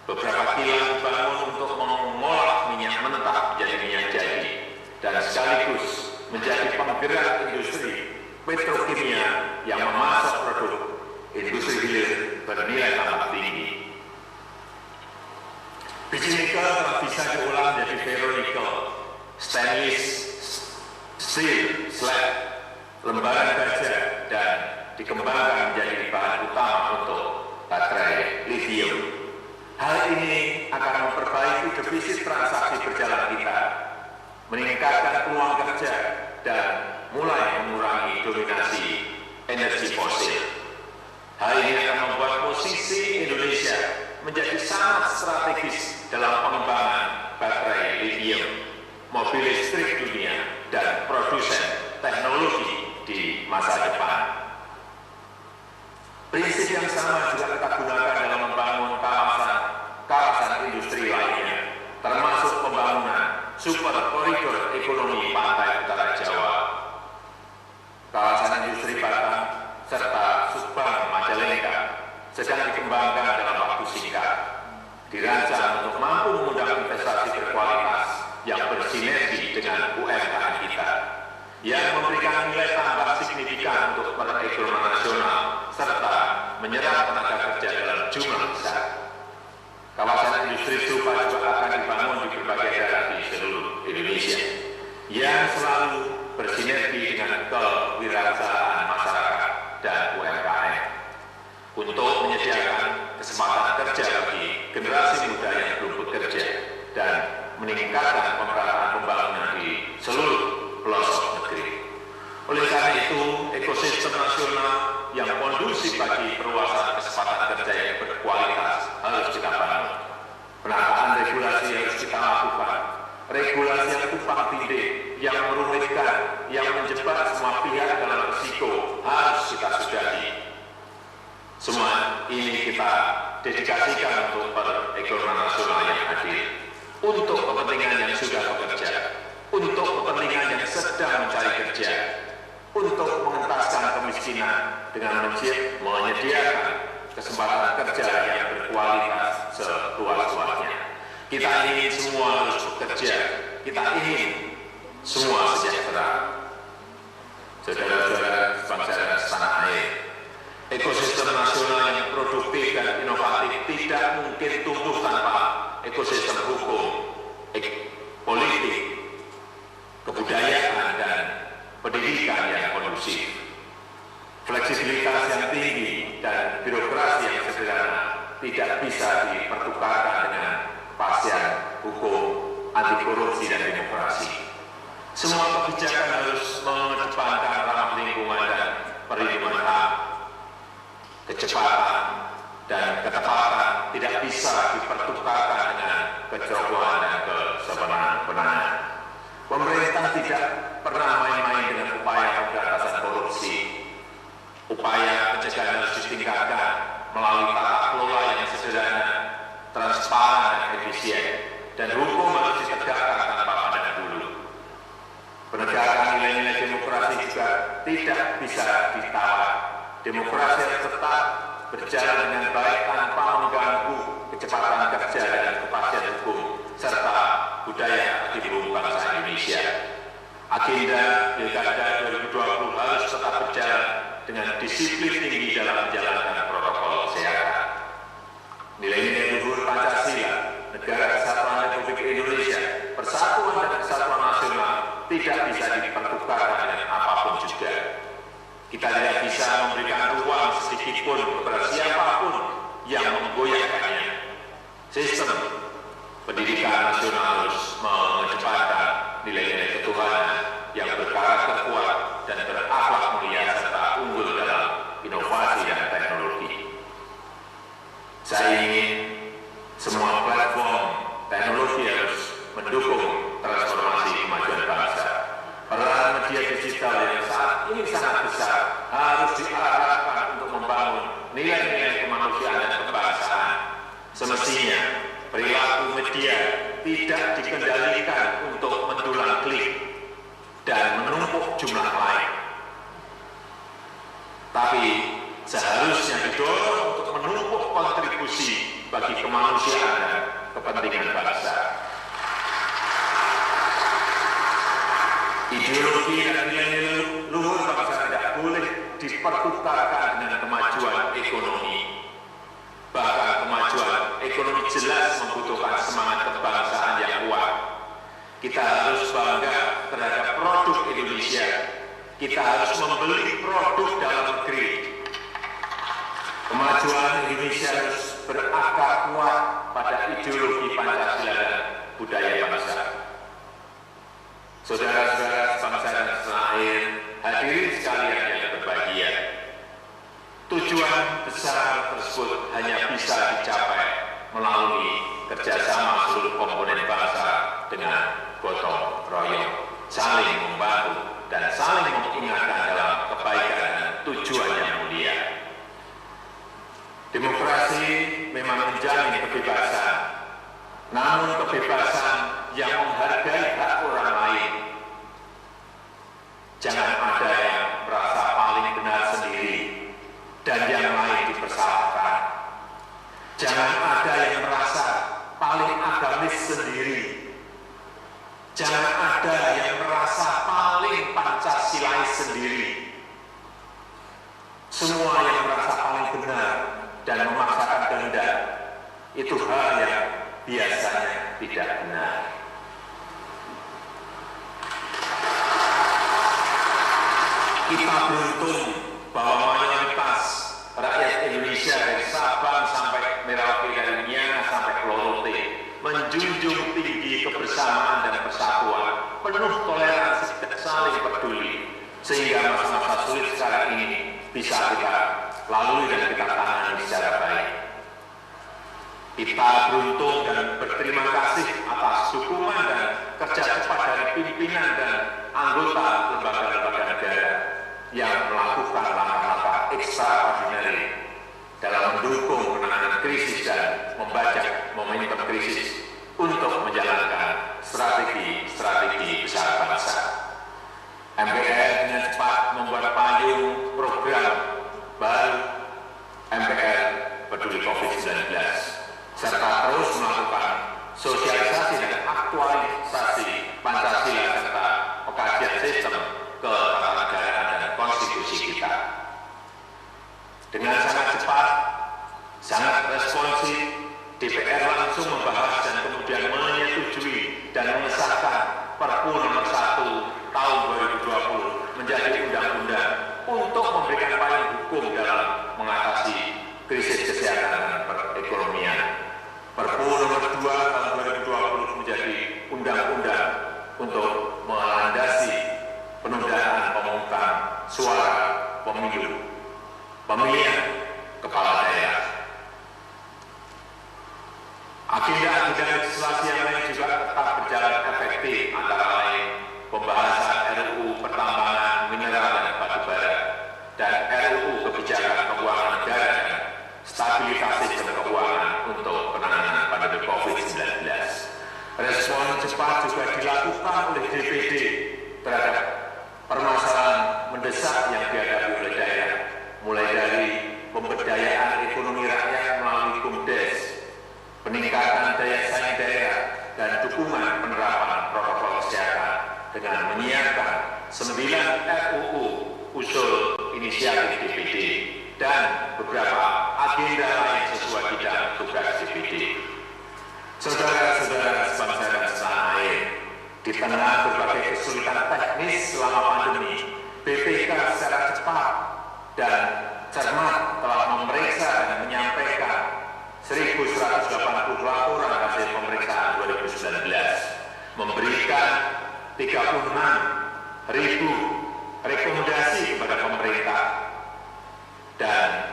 Speaker 6: Beberapa kilang dibangun untuk mengolah minyak mentah menjadi minyak jadi dan sekaligus menjadi penggerak industri petrokimia yang memasok produk industri hilir bernilai tambah tinggi. Biji nikel telah bisa diolah menjadi ferronikel, stainless steel slab, lembaran baja, dan dikembangkan menjadi bahan utama untuk baterai lithium. Hal ini akan memperbaiki defisit transaksi berjalan kita, meningkatkan peluang kerja, dan mulai mengurangi dominasi energi fosil. Hal ini akan membuat posisi Indonesia menjadi sangat strategis dalam pengembangan baterai lithium, mobil listrik dunia, dan produsen teknologi di masa depan. Prinsip yang sama juga kita gunakan dalam membangun kawasan industri lainnya, termasuk pembangunan super koridor ekonomi pantai utara Jawa, kawasan industri Batam, serta Subang Majalengka sedang dikembangkan dalam waktu singkat, dirancang untuk mampu mengundang investasi berkualitas yang bersinergi dengan UMKM kita, yang memberikan nilai tambah signifikan untuk perekonomian nasional, serta menyerap tenaga kerja dalam jumlah besar. Kawasan industri serupa juga akan dibangun di berbagai daerah di seluruh Indonesia, yang selalu bersinergi dengan kewirausahaan masyarakat dan UMKM untuk menyediakan kesempatan kerja bagi generasi muda yang belum bekerja dan meningkatkan pemerataan pembangunan di seluruh pelosok negeri. Oleh karena itu, ekosistem nasional yang kondusif bagi perluasan kesempatan kerja yang berkualitas harus kita bangun. Penataan regulasi harus kita lakukan. Regulasi yang tumpang tindih, yang merumitkan, yang menjebak semua pihak dalam risiko harus kita sudahi. Semua ini kita dedikasikan untuk perekonomian nasional yang adil, untuk kepentingan yang sudah bekerja, untuk kepentingan yang sedang mencari kerja, untuk mengentaskan kemiskinan dengan menyediakan kesempatan kerja yang berkualitas seluas-luasnya. Kita ingin semua harus bekerja, kita ingin semua sejahtera. Saudara-saudara sebangsa dan setanah air, ekosistem nasional yang produktif dan inovatif tidak mungkin tumbuh tanpa ekosistem hukum, politik, kebudayaan, dan pendidikan yang kondusif. Fleksibilitas yang tinggi dan birokrasi yang sederhana tidak bisa dipertukarkan dengan kepastian hukum, anti korupsi, dan demokrasi. Semua kebijakan harus mengedepankan ramah lingkungan dan perlindungan HAM. Kecepatan dan ketepatan tidak bisa dipertukarkan dengan kecerobohan dan kesewenang-wenangan. Pemerintah tidak pernah main-main dengan upaya pemberantasan korupsi, upaya melalui tata kelola yang sederhana, transparan dan efisien, dan hukum harus ditegakkan tanpa pandang bulu. Penegakan nilai-nilai demokrasi juga tidak bisa ditawar. Demokrasi harus tetap berjalan dengan baik tanpa mengganggu kecepatan kerja dan kepastian hukum serta budaya di bangsa Indonesia. Agenda Pilkada 2020 harus tetap berjalan dengan disiplin tinggi dalam menjalankan protokol kesehatan. Nilai-nilai luhur Pancasila, Negara Kesatuan Republik Indonesia, persatuan dan kesatuan nasional tidak bisa dipertukarkan dengan apapun juga. Kita tidak bisa memberikan ruang sedikitpun kepada siapapun yang menggoyahkannya. Sistem pendidikan nasional harus mengedepankan nilai-nilai ketuhanan yang berkarakter kuat dan berakhlak mulia serta unggul dalam inovasi dan teknologi. Saya ingin semua platform teknologi harus mendukung transformasi kemajuan bangsa. Peran media digital yang saat ini sangat besar harus diarahkan untuk membangun nilai-nilai kemanusiaan dan kebangsaan. Semestinya perilaku media tidak dikendalikan untuk mendulang klik dan menumpuk jumlah like, tapi seharusnya didorong untuk menumpuk kontribusi bagi kemanusiaan dan kepentingan bangsa. Ideologi dan nilai-nilai luhur bangsa tidak boleh dipertukarkan dengan kemajuan ekonomi. Bahkan kemajuan ekonomi jelas membutuhkan semangat kebangsaan yang kuat. Kita harus bangga terhadap produk Indonesia. Kita harus membeli produk dalam negeri. Kemajuan Indonesia harus berakar kuat pada ideologi Pancasila dan budaya bangsa. Saudara-saudara sebangsa dan setanah air, hadirin sekalian yang berbahagia. Tujuan besar tersebut hanya bisa dicapai melalui kerjasama seluruh komponen bangsa dengan gotong royong, saling membantu dan saling mengingatkan dalam kebaikan dan tujuan yang mulia. Demokrasi memang menjamin kebebasan, namun kebebasan yang menghargai hak orang lain. Jangan ada yang merasa paling benar sendiri dan yang lain dipersalahkan. Jangan ada yang merasa paling agamis sendiri. Jangan ada yang merasa paling Pancasilais sendiri. Semua yang merasa paling benar dan memaksakan kehendak itu hal yang biasanya tidak benar. Kita beruntung bahwa mayoritas rakyat Indonesia dari Sabang sampai Merauke, dari Miangas sampai Pulau Rote menjunjung tinggi kebersamaan dan persatuan, penuh toleransi dan saling peduli, sehingga masa-masa sulit sekarang ini bisa kita lalui dan kita tangani secara baik. Kita beruntung dan berterima kasih atas dukungan dan kerja cepat dari pimpinan dan anggota lembaga-lembaga negara yang melakukan langkah-langkah extraordinary dalam mendukung penanganan krisis dan membajak momentum krisis untuk menjalankan strategi besar bangsa. MPR dengan cepat membuat payung program baru MPR Peduli COVID-19 serta terus melakukan sosialisasi dan aktualisasi Pancasila serta pengkajian sistem ketatanegaraan dan konstitusi kita. Dengan sangat cepat, sangat responsif, DPR langsung membahas dan kemudian menyetujui dan mengesahkan Perpu nomor 1 tahun 2020 menjadi undang-undang untuk memberikan payung hukum dalam mengatasi krisis kesehatan dan perekonomian. Perpu nomor 2 tahun 2020 menjadi undang-undang untuk melandasi penundaan pemungutan suara pemilihan kepala daerah. Agenda-agenda legislasi yang lain juga tetap berjalan efektif, antara lain pembahasan RUU pertambangan mineral dan batu bara dan RUU kebijakan keuangan negara dan stabilitas inisiatif DPD dan beberapa agenda lain sesuai bidang tugas DPD. Saudara-saudara sebangsa dan setanah air, di tengah berbagai kesulitan teknis selama pandemi, BPK secara cepat dan cermat telah memeriksa dan menyampaikan 1.180 laporan hasil pemeriksaan 2019, memberikan 36.000 rekomendasi kepada pemerintah dan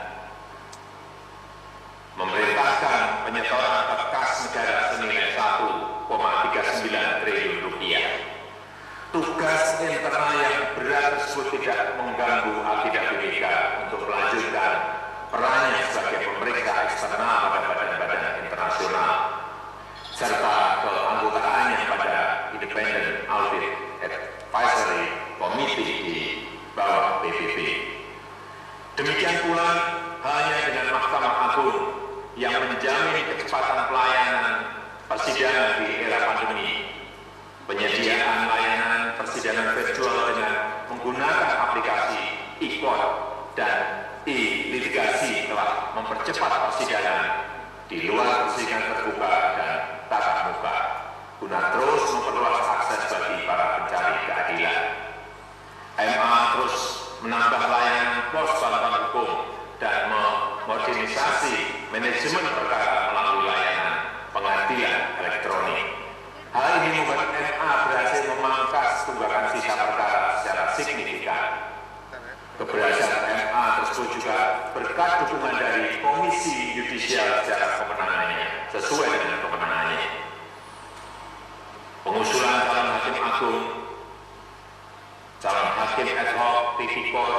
Speaker 6: memerintahkan penyetoran ke kas negara senilai 1,39 triliun rupiah. Tugas internal yang berat tersebut tidak mengganggu agenda BPK untuk melanjutkan perannya sebagai pemeriksa eksternal pada badan-badan internasional serta keanggotaannya pada Independent Audit Advisory Committee di bawah PBB. Demikian pula hanya dengan Mahkamah Agung yang menjamin kecepatan pelayanan persidangan di era pandemi. Penyediaan layanan persidangan virtual dengan menggunakan aplikasi e-court dan e-litigasi telah mempercepat persidangan di luar persidangan terbuka dan tatap muka, guna terus memperluas akses bagi para pencari keadilan. MA terus menambah layanan pos bantuan hukum dan memodernisasi manajemen perkara melalui layanan pengadilan elektronik. Hal ini membuat MA berhasil memangkas tunggakan sisa perkara secara signifikan. Keberhasilan MA tersebut juga berkat dukungan dari Komisi Yudisial secara kewenangannya, sesuai dengan kewenangannya. Pengusulan calon hakim agung, calon hakim ad hoc tipikor,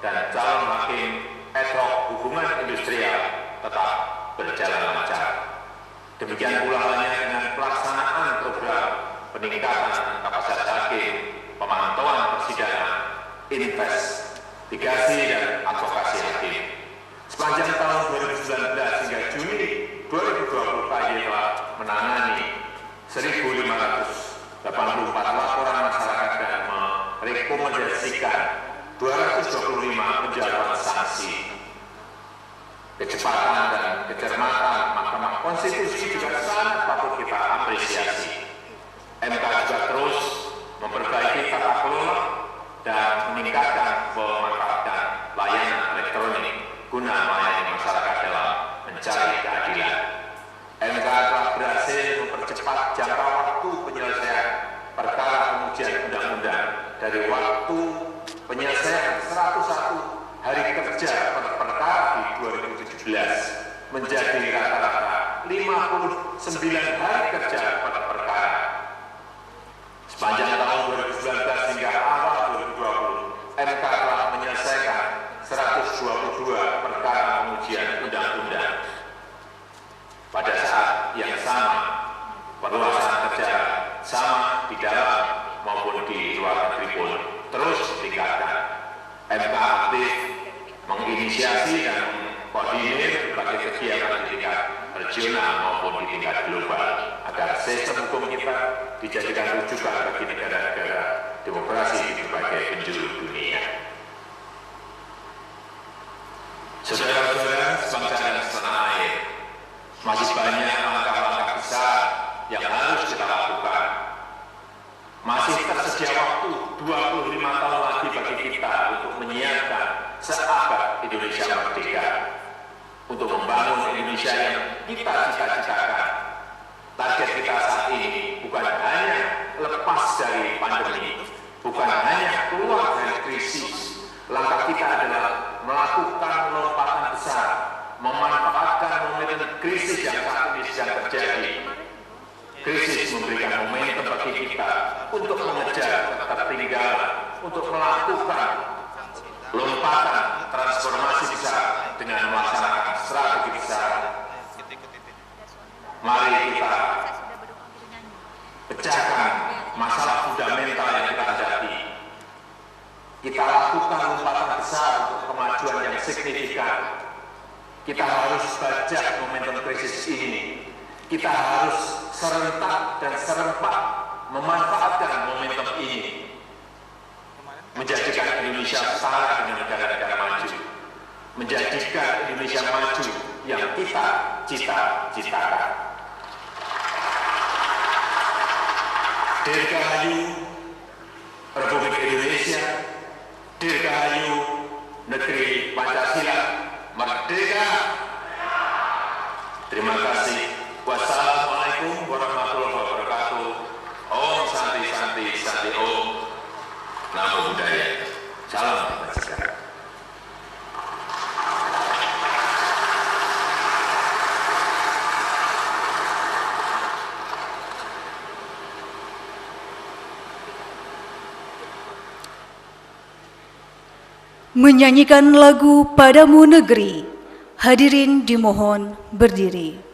Speaker 6: dan calon hakim ad hoc hubungan industrial tetap berjalan lancar. Demikian pula halnya dengan pelaksanaan program peningkatan kapasitas hakim, pemantauan persidangan, investigasi dan advokasi hakim. Sepanjang tahun 2019 hingga Juni 2020 KY telah menangani 1.584 laporan masyarakat dan merekomendasikan 225 penjatuhan sanksi. Kecepatan dan kecermatan Mahkamah Konstitusi juga sangat patut kita apresiasi. MK juga terus memperbaiki tata kelola dan meningkatkan pemanfaatan layanan elektronik guna melayani masyarakat dalam mencari keadilan. MK telah berhasil mempercepat jangka waktu penyelesaian perkara pengujian undang-undang dari waktu penyelesaian 101 hari kerja per perkara di 2017 menjadi rata-rata 59 hari kerja per perkara. Sepanjang tahun 2019 hingga awal 2020, MK telah menyelesaikan 122 perkara pengujian undang-undang. Pada saat yang sama, perluasan kerja sama di dalam maupun di luar negeri pun terus ditingkatkan. MK aktif menginisiasi dan koordinir berbagai kegiatan di tingkat regional maupun di tingkat global agar sistem hukum kita dijadikan rujukan bagi negara-negara demokrasi di berbagai penjuru dunia. Saudara-saudara sebangsa dan setanah air, masih banyak langkah-langkah besar yang harus kita lakukan. Masih tersedia waktu 25 tahun lagi bagi kita untuk menyiapkan seabad Indonesia merdeka, untuk membangun Indonesia yang kita cita-citakan. Target kita saat ini bukan hanya lepas dari pandemi, bukan hanya keluar dari krisis. Langkah kita adalah melakukan lompatan besar, memanfaatkan momentum krisis yang saat ini sedang terjadi. Krisis memberikan momentum bagi kita untuk mengejar ketertinggalan, untuk melakukan lompatan transformasi besar dengan melaksanakan strategi besar. Mari kita pecahkan masalah fundamental yang kita hadapi. Kita lakukan lompatan besar untuk kemajuan yang signifikan. Kita harus bajak momentum krisis ini. Kita harus serentak dan serempak memanfaatkan momentum ini, menjadikan Indonesia setara dengan negara-negara maju. menjadikan Indonesia maju yang kita cita-citakan. Dirgahayu Republik Indonesia, Dirgahayu Negeri Pancasila, Merdeka! Terima kasih. Wassalamualaikum warahmatullahi wabarakatuh. Om Santi Santi Santi Om. Namo Buddhaya. Salam kebajikan.
Speaker 2: Menyanyikan lagu Padamu Negeri, hadirin dimohon berdiri.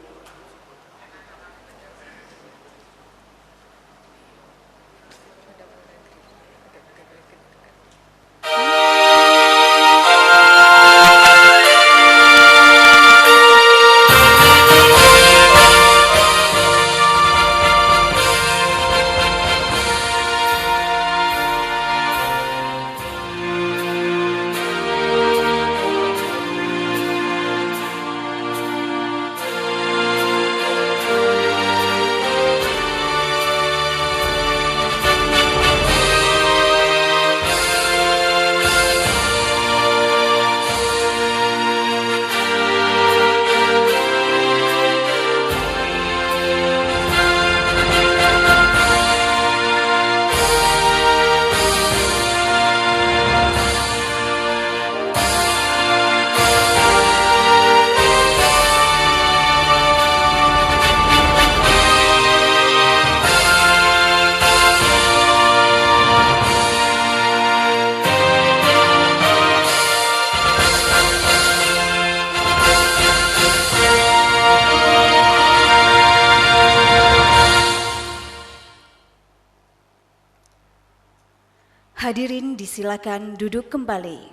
Speaker 2: Hadirin disilakan duduk kembali.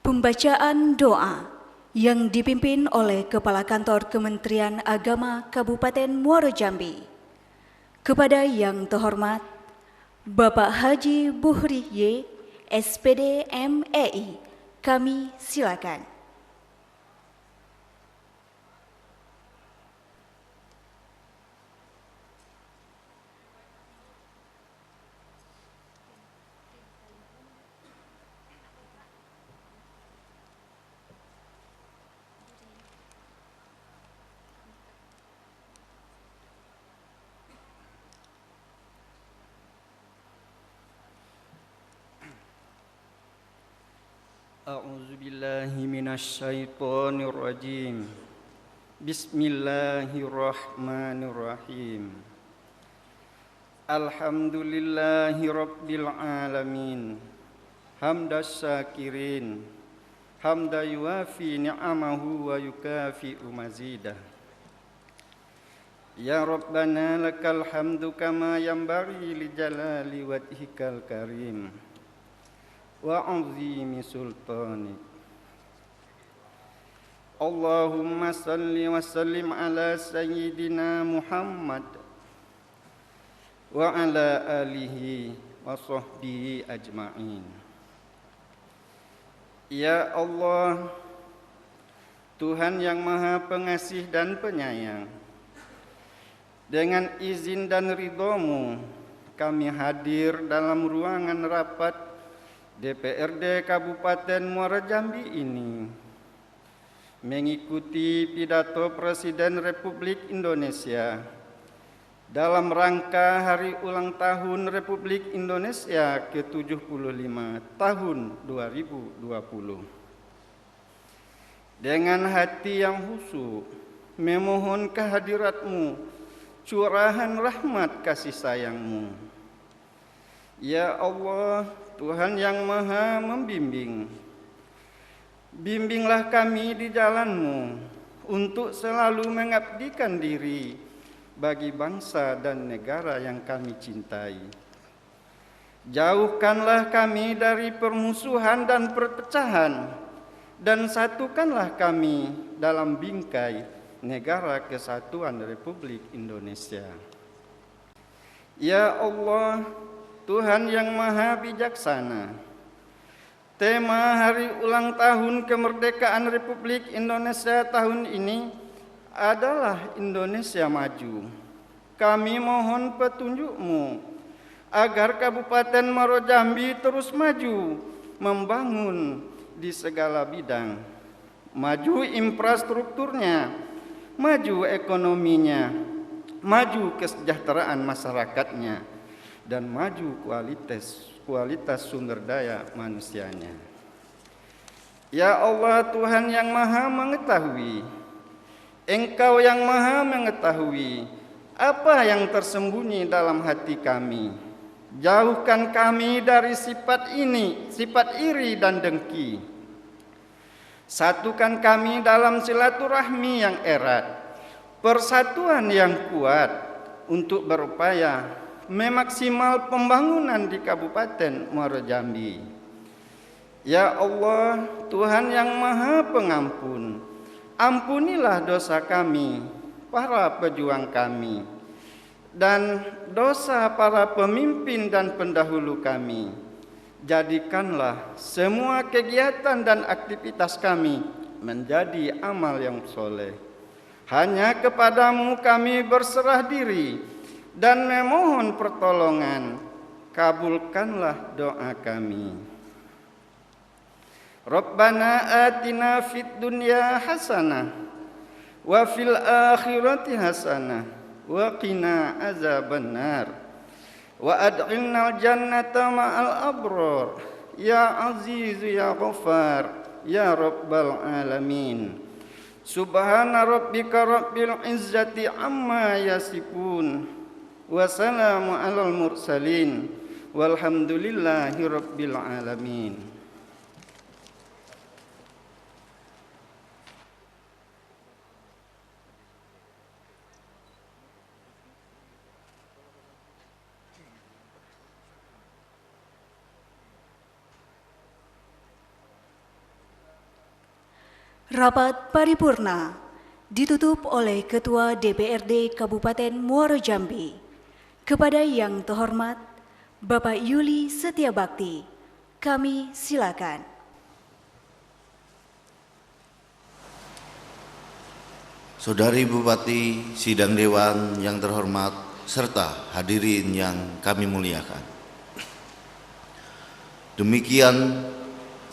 Speaker 2: Pembacaan doa yang dipimpin oleh Kepala Kantor Kementerian Agama Kabupaten Muaro Jambi. Kepada yang terhormat Bapak Haji Buhri Y, SPD MEI, kami silakan.
Speaker 7: A'udzu billahi minasyaitonir rajim. Bismillahirrahmanirrahim. Alhamdulillahi rabbil alamin. Hamdas syakirin. Hamda yuafi ni'amahu wa yukafi'u mazidah. Ya Rabbana lakal hamdu kama yanbaghi li jalali wajhikal karim wa 'azimi sultanik. Allahumma salli wa sallim ala sayyidina Muhammad wa ala alihi wa sahbihi ajma'in. Ya Allah, Tuhan yang Maha Pengasih dan Penyayang, dengan izin dan ridho-Mu kami hadir dalam ruangan rapat DPRD Kabupaten Muaro Jambi ini mengikuti pidato Presiden Republik Indonesia dalam rangka Hari Ulang Tahun Republik Indonesia ke-75 tahun 2020. Dengan hati yang khusyuk memohon kehadirat-Mu, curahan rahmat kasih sayang-Mu. Ya Allah, Tuhan yang Maha Membimbing, bimbinglah kami di jalan-Mu untuk selalu mengabdikan diri bagi bangsa dan negara yang kami cintai. Jauhkanlah kami dari permusuhan dan perpecahan, dan satukanlah kami dalam bingkai Negara Kesatuan Republik Indonesia. Ya Allah, Tuhan yang Maha Bijaksana, tema hari ulang tahun kemerdekaan Republik Indonesia tahun ini adalah Indonesia Maju. Kami mohon petunjuk-Mu agar Kabupaten Muaro Jambi terus maju membangun di segala bidang, maju infrastrukturnya, maju ekonominya, maju kesejahteraan masyarakatnya, dan maju kualitas sumber daya manusianya. Ya Allah, Tuhan yang Maha Mengetahui, Engkau yang Maha Mengetahui apa yang tersembunyi dalam hati kami. Jauhkan kami dari sifat iri dan dengki. Satukan kami dalam silaturahmi yang erat, persatuan yang kuat untuk berupaya memaksimal pembangunan di Kabupaten Muaro Jambi. Ya Allah, Tuhan yang Maha Pengampun, ampunilah dosa kami, para pejuang kami, dan dosa para pemimpin dan pendahulu kami. Jadikanlah semua kegiatan dan aktivitas kami menjadi amal yang soleh. Hanya kepadamu kami berserah diri dan memohon pertolongan. Kabulkanlah doa kami. Rabbana atina fid dunya hasanah wa fil akhirati hasanah wa qina azabannar. Wa ad'ilnal jannata ma'al abrar, ya aziz ya ghafar, ya rabbal alamin. Subhana rabbika rabbil izzati amma yasifun, wa salamu alal mursalin, walhamdulillahi rabbil alamin.
Speaker 2: Rapat paripurna ditutup oleh Ketua DPRD Kabupaten Muaro Jambi. Kepada yang terhormat Bapak Yuli Setiabakti, kami silakan.
Speaker 3: Saudari Bupati, Sidang Dewan yang terhormat, serta hadirin yang kami muliakan. Demikian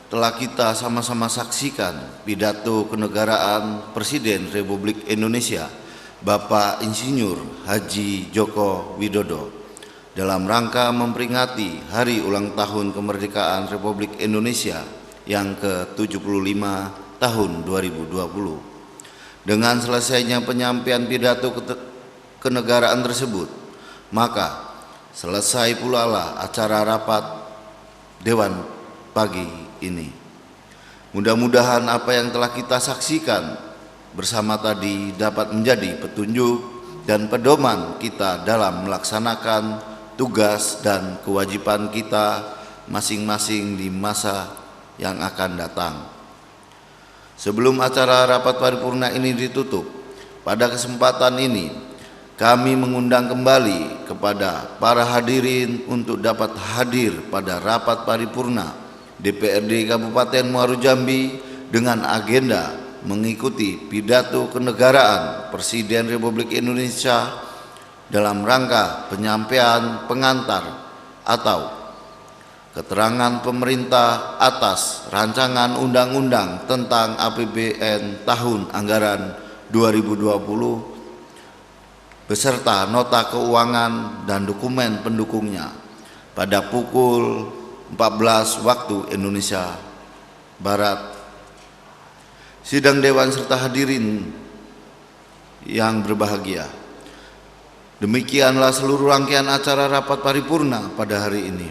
Speaker 3: telah kita sama-sama saksikan pidato kenegaraan Presiden Republik Indonesia Bapak Insinyur Haji Joko Widodo dalam rangka memperingati Hari Ulang Tahun Kemerdekaan Republik Indonesia yang ke-75 tahun 2020. Dengan selesainya penyampaian pidato kenegaraan tersebut, maka selesai pula lah acara rapat Dewan pagi ini. Mudah-mudahan apa yang telah kita saksikan bersama tadi dapat menjadi petunjuk dan pedoman kita dalam melaksanakan tugas dan kewajiban kita masing-masing di masa yang akan datang. Sebelum acara rapat paripurna ini ditutup, pada kesempatan ini kami mengundang kembali kepada para hadirin untuk dapat hadir pada rapat paripurna DPRD Kabupaten Muaro Jambi dengan agenda mengikuti pidato kenegaraan Presiden Republik Indonesia dalam rangka penyampaian pengantar atau keterangan pemerintah atas rancangan undang-undang tentang APBN tahun anggaran 2020 beserta nota keuangan dan dokumen pendukungnya pada pukul 14 waktu Indonesia Barat. Sidang Dewan serta hadirin yang berbahagia, demikianlah seluruh rangkaian acara rapat paripurna pada hari ini.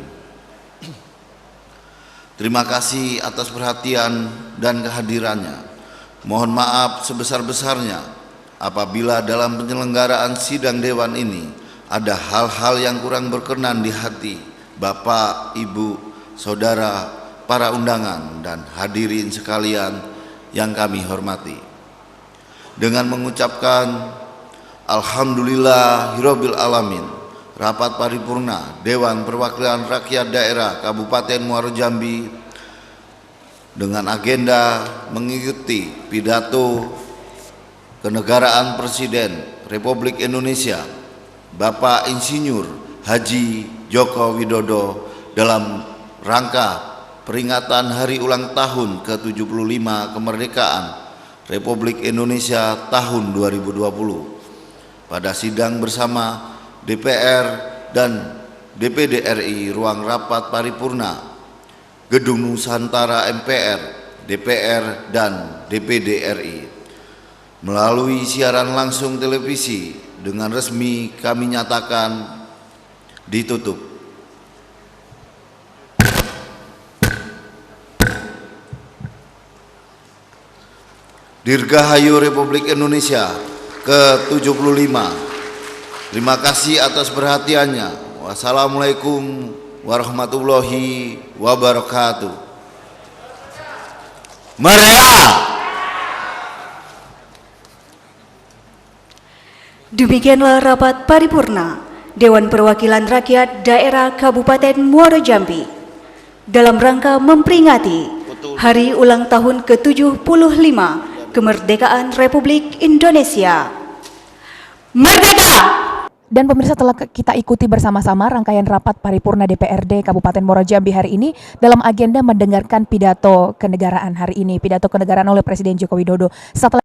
Speaker 3: Terima kasih atas perhatian dan kehadirannya. Mohon maaf sebesar-besarnya apabila dalam penyelenggaraan sidang Dewan ini ada hal-hal yang kurang berkenan di hati Bapak, Ibu, Saudara, para undangan, dan hadirin sekalian yang kami hormati. Dengan mengucapkan Alhamdulillahirabbil alamin, rapat paripurna Dewan Perwakilan Rakyat Daerah Kabupaten Muaro Jambi dengan agenda mengikuti pidato kenegaraan Presiden Republik Indonesia Bapak Insinyur Haji Joko Widodo dalam rangka peringatan hari ulang tahun ke-75 kemerdekaan Republik Indonesia tahun 2020 pada sidang bersama DPR dan DPD RI ruang rapat paripurna Gedung Nusantara MPR, DPR, dan DPD RI. Melalui siaran langsung televisi dengan resmi kami nyatakan ditutup. Dirgahayu Republik Indonesia ke-75. Terima kasih atas perhatiannya. Wassalamualaikum warahmatullahi wabarakatuh. Merdeka!
Speaker 2: Demikianlah rapat paripurna Dewan Perwakilan Rakyat Daerah Kabupaten Muaro Jambi dalam rangka memperingati Hari Ulang Tahun ke-75 Kemerdekaan Republik Indonesia. Merdeka!
Speaker 1: Dan pemirsa, telah kita ikuti bersama-sama rangkaian rapat paripurna DPRD Kabupaten Muaro Jambi hari ini dalam agenda mendengarkan pidato kenegaraan hari ini, pidato kenegaraan oleh Presiden Joko Widodo. Setelah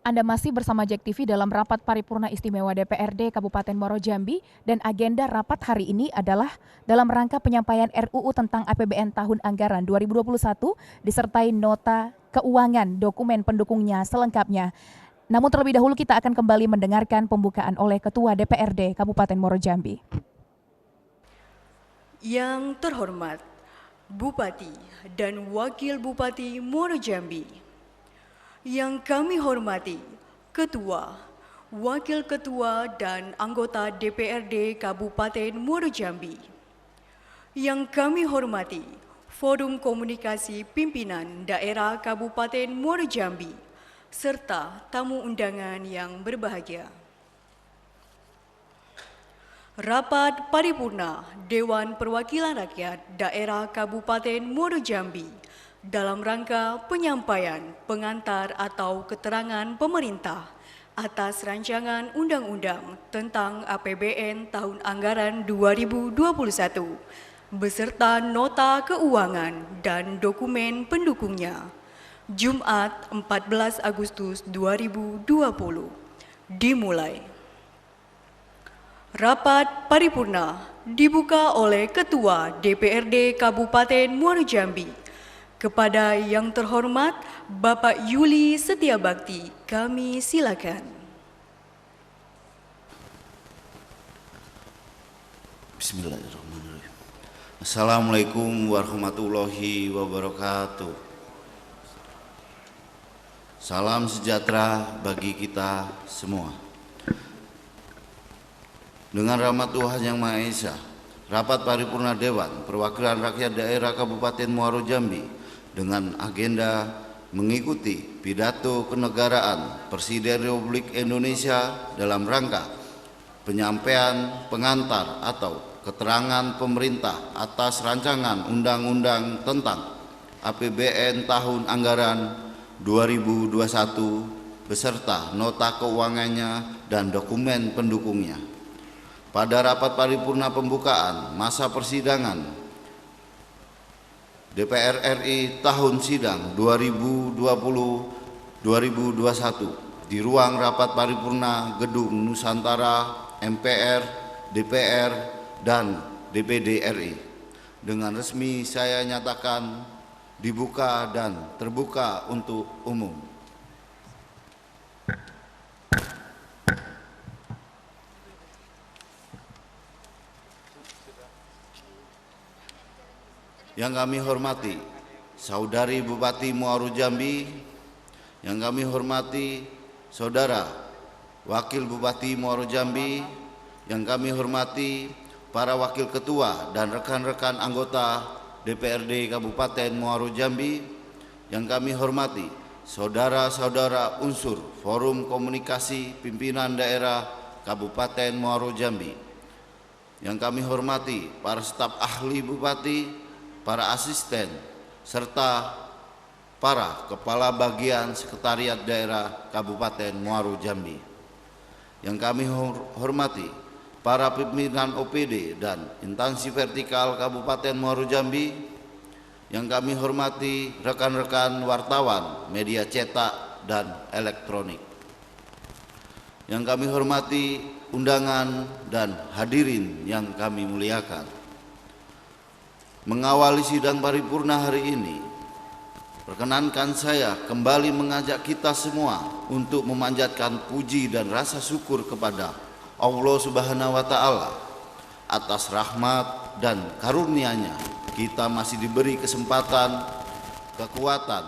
Speaker 1: Anda masih bersama JEK TV dalam rapat paripurna istimewa DPRD Kabupaten Muaro Jambi, dan agenda rapat hari ini adalah dalam rangka penyampaian RUU tentang APBN tahun anggaran 2021 disertai nota keuangan dokumen pendukungnya selengkapnya. Namun terlebih dahulu kita akan kembali mendengarkan pembukaan oleh Ketua DPRD Kabupaten Muaro Jambi.
Speaker 2: Yang terhormat Bupati dan Wakil Bupati Muaro Jambi, yang kami hormati Ketua, Wakil Ketua, dan anggota DPRD Kabupaten Muaro Jambi, yang kami hormati Forum Komunikasi Pimpinan Daerah Kabupaten Muaro Jambi, serta tamu undangan yang berbahagia. Rapat paripurna Dewan Perwakilan Rakyat Daerah Kabupaten Muaro Jambi dalam rangka penyampaian pengantar atau keterangan pemerintah atas rancangan undang-undang tentang APBN tahun anggaran 2021 beserta nota keuangan dan dokumen pendukungnya, Jumat 14 Agustus 2020 dimulai. Rapat paripurna dibuka oleh Ketua DPRD Kabupaten Muaro Jambi. Kepada yang terhormat Bapak Yuli Setiabakti, kami silakan.
Speaker 3: Bismillahirrahmanirrahim. Assalamualaikum warahmatullahi wabarakatuh. Salam sejahtera bagi kita semua. Dengan rahmat Tuhan Yang Maha Esa, rapat paripurna Dewan Perwakilan Rakyat Daerah Kabupaten Muaro Jambi dengan agenda mengikuti pidato kenegaraan Presiden Republik Indonesia dalam rangka penyampaian pengantar atau keterangan pemerintah atas rancangan undang-undang tentang APBN tahun anggaran 2021 beserta nota keuangannya dan dokumen pendukungnya. Pada rapat paripurna pembukaan masa persidangan DPR RI tahun sidang 2020-2021 di ruang rapat paripurna Gedung Nusantara MPR, DPR, dan DPD RI. Dengan resmi saya nyatakan dibuka dan terbuka untuk umum. Yang kami hormati Saudari Bupati Muaro Jambi, yang kami hormati Saudara Wakil Bupati Muaro Jambi, yang kami hormati para Wakil Ketua dan rekan-rekan anggota DPRD Kabupaten Muaro Jambi, yang kami hormati saudara-saudara unsur Forum Komunikasi Pimpinan Daerah Kabupaten Muaro Jambi, yang kami hormati para staf ahli Bupati, para asisten, serta para Kepala Bagian Sekretariat Daerah Kabupaten Muaro Jambi, yang kami hormati para pimpinan OPD dan instansi vertikal Kabupaten Muaro Jambi, yang kami hormati rekan-rekan wartawan media cetak dan elektronik, yang kami hormati undangan dan hadirin yang kami muliakan. Mengawali sidang paripurna hari ini, perkenankan saya kembali mengajak kita semua untuk memanjatkan puji dan rasa syukur kepada Allah Subhanahu wa Ta'ala atas rahmat dan karunia-Nya. Kita masih diberi kesempatan, kekuatan,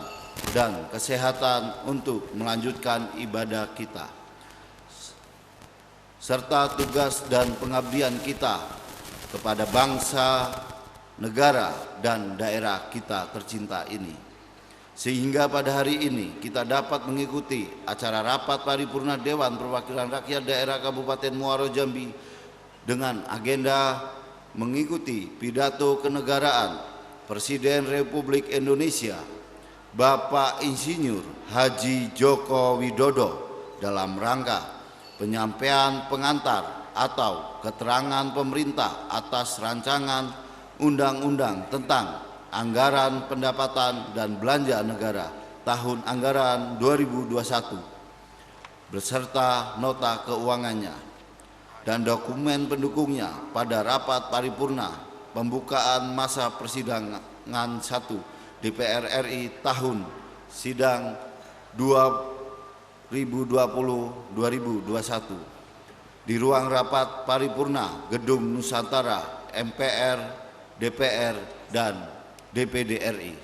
Speaker 3: dan kesehatan untuk melanjutkan ibadah kita, serta tugas dan pengabdian kita kepada bangsa, negara, dan daerah kita tercinta ini. Sehingga pada hari ini kita dapat mengikuti acara rapat paripurna Dewan Perwakilan Rakyat Daerah Kabupaten Muaro Jambi dengan agenda mengikuti pidato kenegaraan Presiden Republik Indonesia Bapak Insinyur Haji Joko Widodo dalam rangka penyampaian pengantar atau keterangan pemerintah atas rancangan Undang-Undang tentang Anggaran Pendapatan dan Belanja Negara tahun anggaran 2021 beserta nota keuangannya dan dokumen pendukungnya pada rapat paripurna pembukaan masa persidangan 1 DPR RI tahun sidang 2020-2021 di ruang rapat paripurna Gedung Nusantara MPR, DPR, dan DPD RI.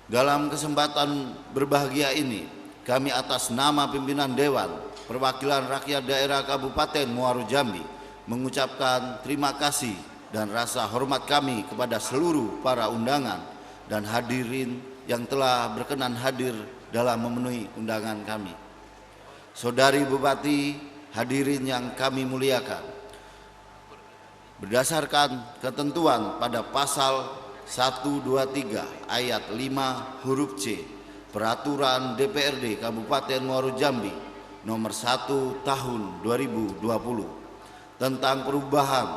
Speaker 3: Dalam kesempatan berbahagia ini, kami atas nama pimpinan Dewan Perwakilan Rakyat Daerah Kabupaten Muaro Jambi mengucapkan terima kasih dan rasa hormat kami kepada seluruh para undangan dan hadirin yang telah berkenan hadir dalam memenuhi undangan kami. Saudari Bupati, hadirin yang kami muliakan, berdasarkan ketentuan pada pasal 123 ayat 5 huruf C Peraturan DPRD Kabupaten Muaro Jambi nomor 1 tahun 2020 tentang perubahan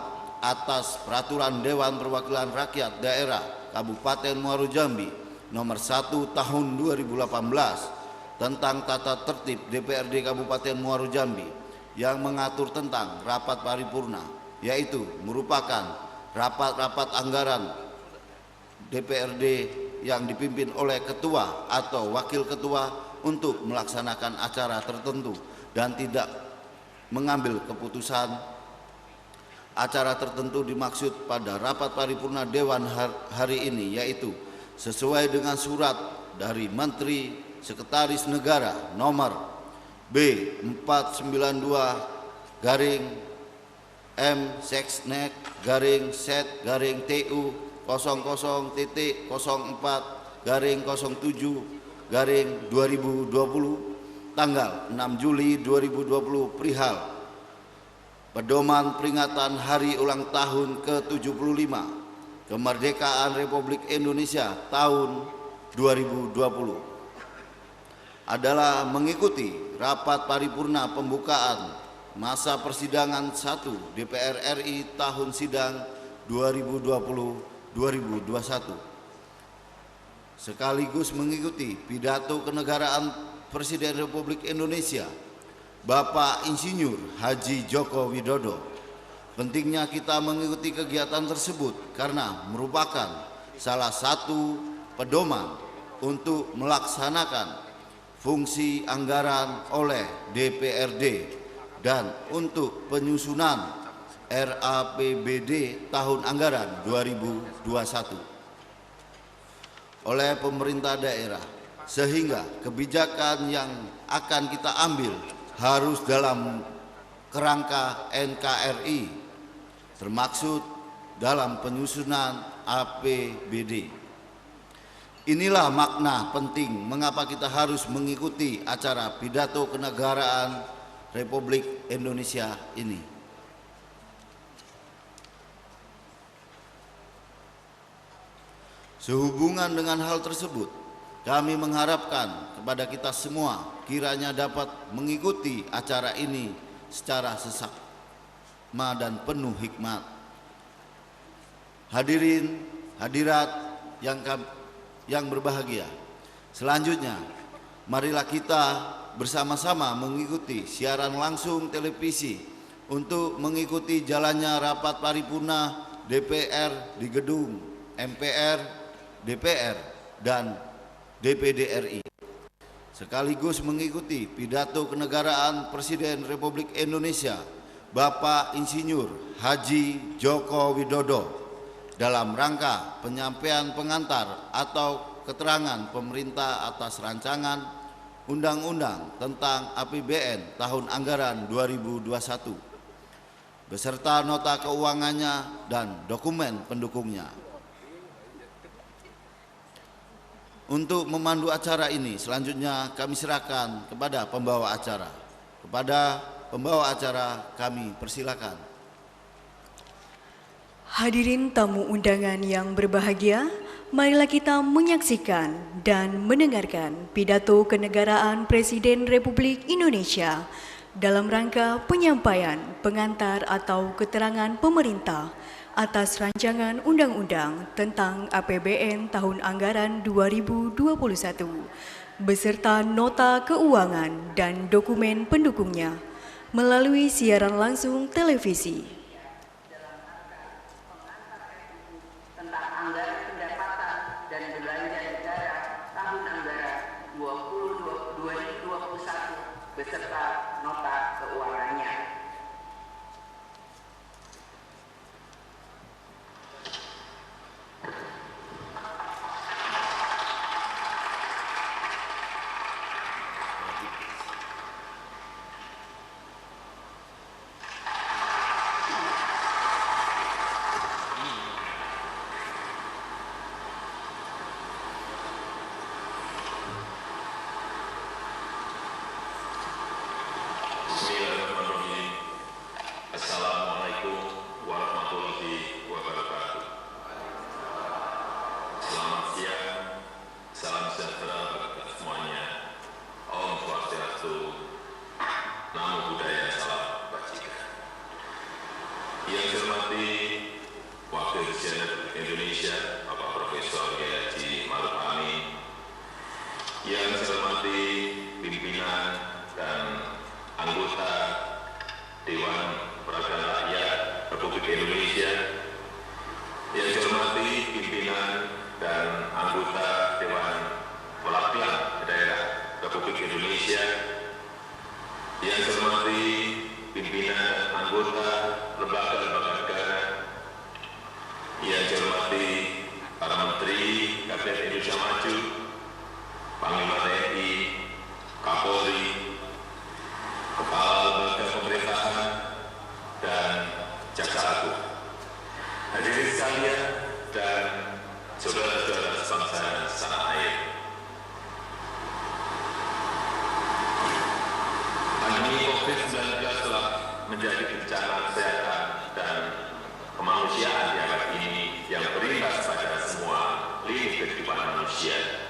Speaker 3: atas Peraturan Dewan Perwakilan Rakyat Daerah Kabupaten Muaro Jambi nomor 1 tahun 2018 tentang tata tertib DPRD Kabupaten Muaro Jambi yang mengatur tentang rapat paripurna, yaitu merupakan rapat-rapat anggaran DPRD yang dipimpin oleh ketua atau wakil ketua untuk melaksanakan acara tertentu dan tidak mengambil keputusan acara tertentu dimaksud pada rapat paripurna Dewan hari ini, yaitu sesuai dengan surat dari Menteri Sekretaris Negara nomor B492/M/Sexnet/Set/TU 00.04/07/2020 tanggal 6 Juli 2020 perihal pedoman peringatan Hari Ulang Tahun ke-75 Kemerdekaan Republik Indonesia tahun 2020 adalah mengikuti rapat paripurna pembukaan masa persidangan 1 DPR RI tahun sidang 2020-2021 sekaligus mengikuti pidato kenegaraan Presiden Republik Indonesia Bapak Insinyur Haji Joko Widodo. Pentingnya kita mengikuti kegiatan tersebut karena merupakan salah satu pedoman untuk melaksanakan fungsi anggaran oleh DPRD dan untuk penyusunan RAPBD tahun anggaran 2021 oleh pemerintah daerah, sehingga kebijakan yang akan kita ambil harus dalam kerangka NKRI, termaksud dalam penyusunan APBD. Inilah makna penting mengapa kita harus mengikuti acara pidato kenegaraan Republik Indonesia ini. Sehubungan dengan hal tersebut, kami mengharapkan kepada kita semua kiranya dapat mengikuti acara ini secara seksama dan penuh hikmat. Hadirin, hadirat yang berbahagia, selanjutnya marilah kita bersama-sama mengikuti siaran langsung televisi untuk mengikuti jalannya rapat paripurna DPR di gedung MPR, DPR, dan DPD RI, sekaligus mengikuti pidato kenegaraan Presiden Republik Indonesia Bapak Insinyur Haji Joko Widodo dalam rangka penyampaian pengantar atau keterangan pemerintah atas rancangan Undang-Undang tentang APBN tahun anggaran 2021 beserta nota keuangannya dan dokumen pendukungnya. Untuk memandu acara ini, selanjutnya kami serahkan kepada pembawa acara. Kepada pembawa acara kami persilakan.
Speaker 2: Hadirin tamu undangan yang berbahagia, marilah kita menyaksikan dan mendengarkan pidato kenegaraan Presiden Republik Indonesia dalam rangka penyampaian pengantar atau keterangan pemerintah atas rancangan undang-undang tentang APBN tahun anggaran 2021 beserta nota keuangan dan dokumen pendukungnya melalui siaran langsung televisi.
Speaker 4: Tentang anggaran pendapatan dan belanja negara tahun anggaran 2021 beserta nota keuangannya.
Speaker 6: Bismillahirrahmanirrahim. Assalamualaikum warahmatullahi wabarakatuh. Selamat siang, salam sejahtera bagi kita semuanya. Om Swastiastu, Namo Buddhaya, salam kebajikan. Yang saya hormati Wakil Presiden Republik Indonesia, Bapak Profesor Kiai Haji Ma'ruf Amin. Yang saya hormati pimpinan dan anggota Dewan Perwakilan Rakyat Republik Indonesia, yang saya hormati pimpinan dan anggota Dewan Perwakilan Daerah Republik Indonesia, yang saya hormati pimpinan dan anggota lembaga-lembaga negara, yang saya hormati para Menteri Kabinet Indonesia Maju, Panglima TNI, Kapolri, Kepala Lembaga Pemerintahan, dan Jaksa Agung. Hadirin sekalian dan saudara-saudara sebangsa dan setanah air. Pandemi COVID-19 telah menjadi bencana kesehatan dan kemanusiaan di abad ini yang berimbas pada semua lini kehidupan manusia.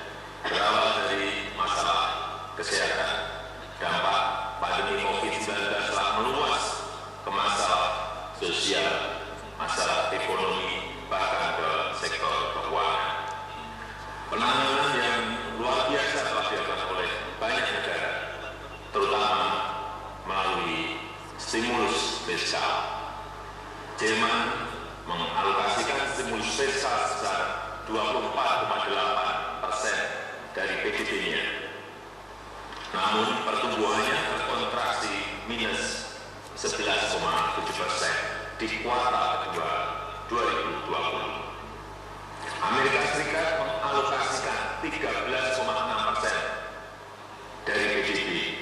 Speaker 6: Berawal dari masalah kesehatan, dampak pandemi COVID-19 telah meluas ke masalah sosial, masalah ekonomi, bahkan ke sektor keuangan. Penanganan yang luar biasa telah dilakukan oleh banyak negara, terutama melalui stimulus fiskal. Jerman mengalokasikan stimulus fiskal sebesar 24,8% dari PDB-nya. Namun pertumbuhannya terkontraksi minus 11,7% di kuartal kedua 2020. Amerika Serikat mengalokasikan 13,6% dari PDB,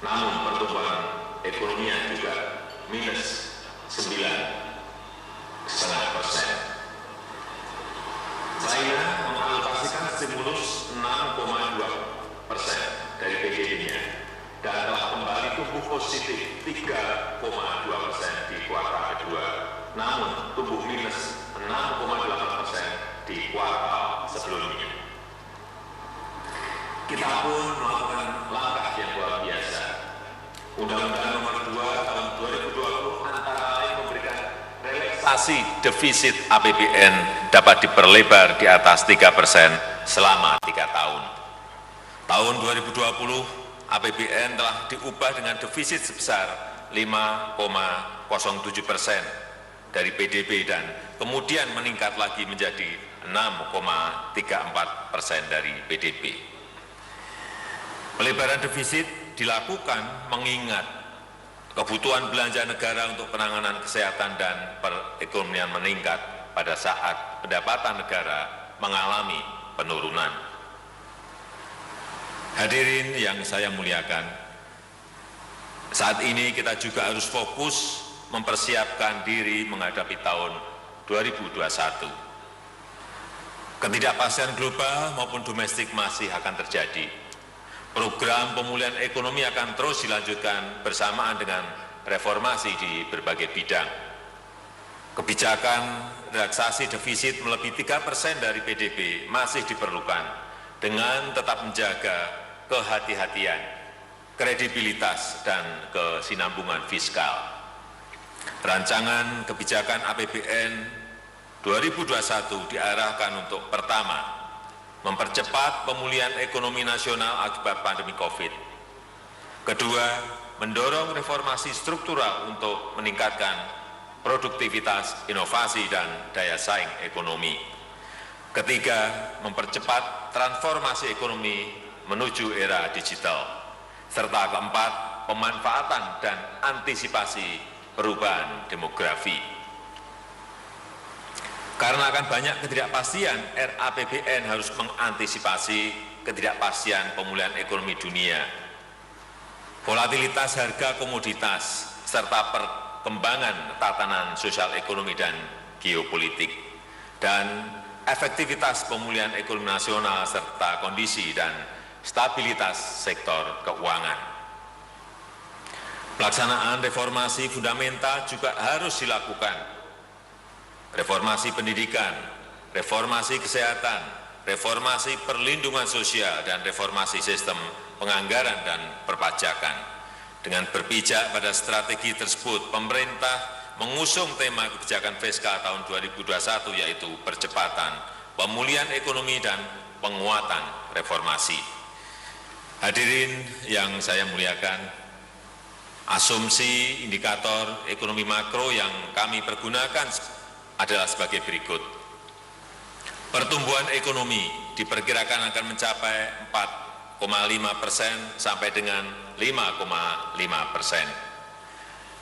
Speaker 6: namun pertumbuhan ekonominya juga minus 9,5%. China mengalokasikan stimulus 6,2% dari PDB-nya dan telah kembali tumbuh positif 3,2% di kuartal kedua, namun tumbuh minus 6,8% di kuartal sebelumnya. Kita pun melakukan langkah yang luar biasa. Undang-Undang Nomor 2 Tahun 2020 antara lain memberikan relaksasi defisit APBN dapat diperlebar di atas 3% selama 3 tahun. Tahun 2020 APBN telah diubah dengan defisit sebesar 5,07% dari PDB dan kemudian meningkat lagi menjadi 6,34% dari PDB. Pelebaran defisit dilakukan mengingat kebutuhan belanja negara untuk penanganan kesehatan dan perekonomian meningkat pada saat pendapatan negara mengalami penurunan. Hadirin yang saya muliakan, saat ini kita juga harus fokus mempersiapkan diri menghadapi tahun 2021. Ketidakpastian global maupun domestik masih akan terjadi. Program pemulihan ekonomi akan terus dilanjutkan bersamaan dengan reformasi di berbagai bidang. Kebijakan relaksasi defisit melebihi 3% dari PDB masih diperlukan dengan tetap menjaga kehati-hatian, kredibilitas, dan kesinambungan fiskal. Rancangan kebijakan APBN 2021 diarahkan untuk pertama, mempercepat pemulihan ekonomi nasional akibat pandemi COVID. Kedua, mendorong reformasi struktural untuk meningkatkan produktivitas, inovasi, dan daya saing ekonomi. Ketiga, mempercepat transformasi ekonomi menuju era digital. Serta keempat, pemanfaatan dan antisipasi perubahan demografi. Karena akan banyak ketidakpastian, RAPBN harus mengantisipasi ketidakpastian pemulihan ekonomi dunia, volatilitas harga komoditas, serta perkembangan tatanan sosial ekonomi dan geopolitik, dan efektivitas pemulihan ekonomi nasional serta kondisi dan stabilitas sektor keuangan. Pelaksanaan reformasi fundamental juga harus dilakukan. Reformasi pendidikan, reformasi kesehatan, reformasi perlindungan sosial, dan reformasi sistem penganggaran dan perpajakan. Dengan berpijak pada strategi tersebut, pemerintah mengusung tema kebijakan fiskal tahun 2021 yaitu percepatan pemulihan ekonomi dan penguatan reformasi. Hadirin yang saya muliakan, asumsi indikator ekonomi makro yang kami pergunakan adalah sebagai berikut. Pertumbuhan ekonomi diperkirakan akan mencapai 4,5% sampai dengan 5,5%.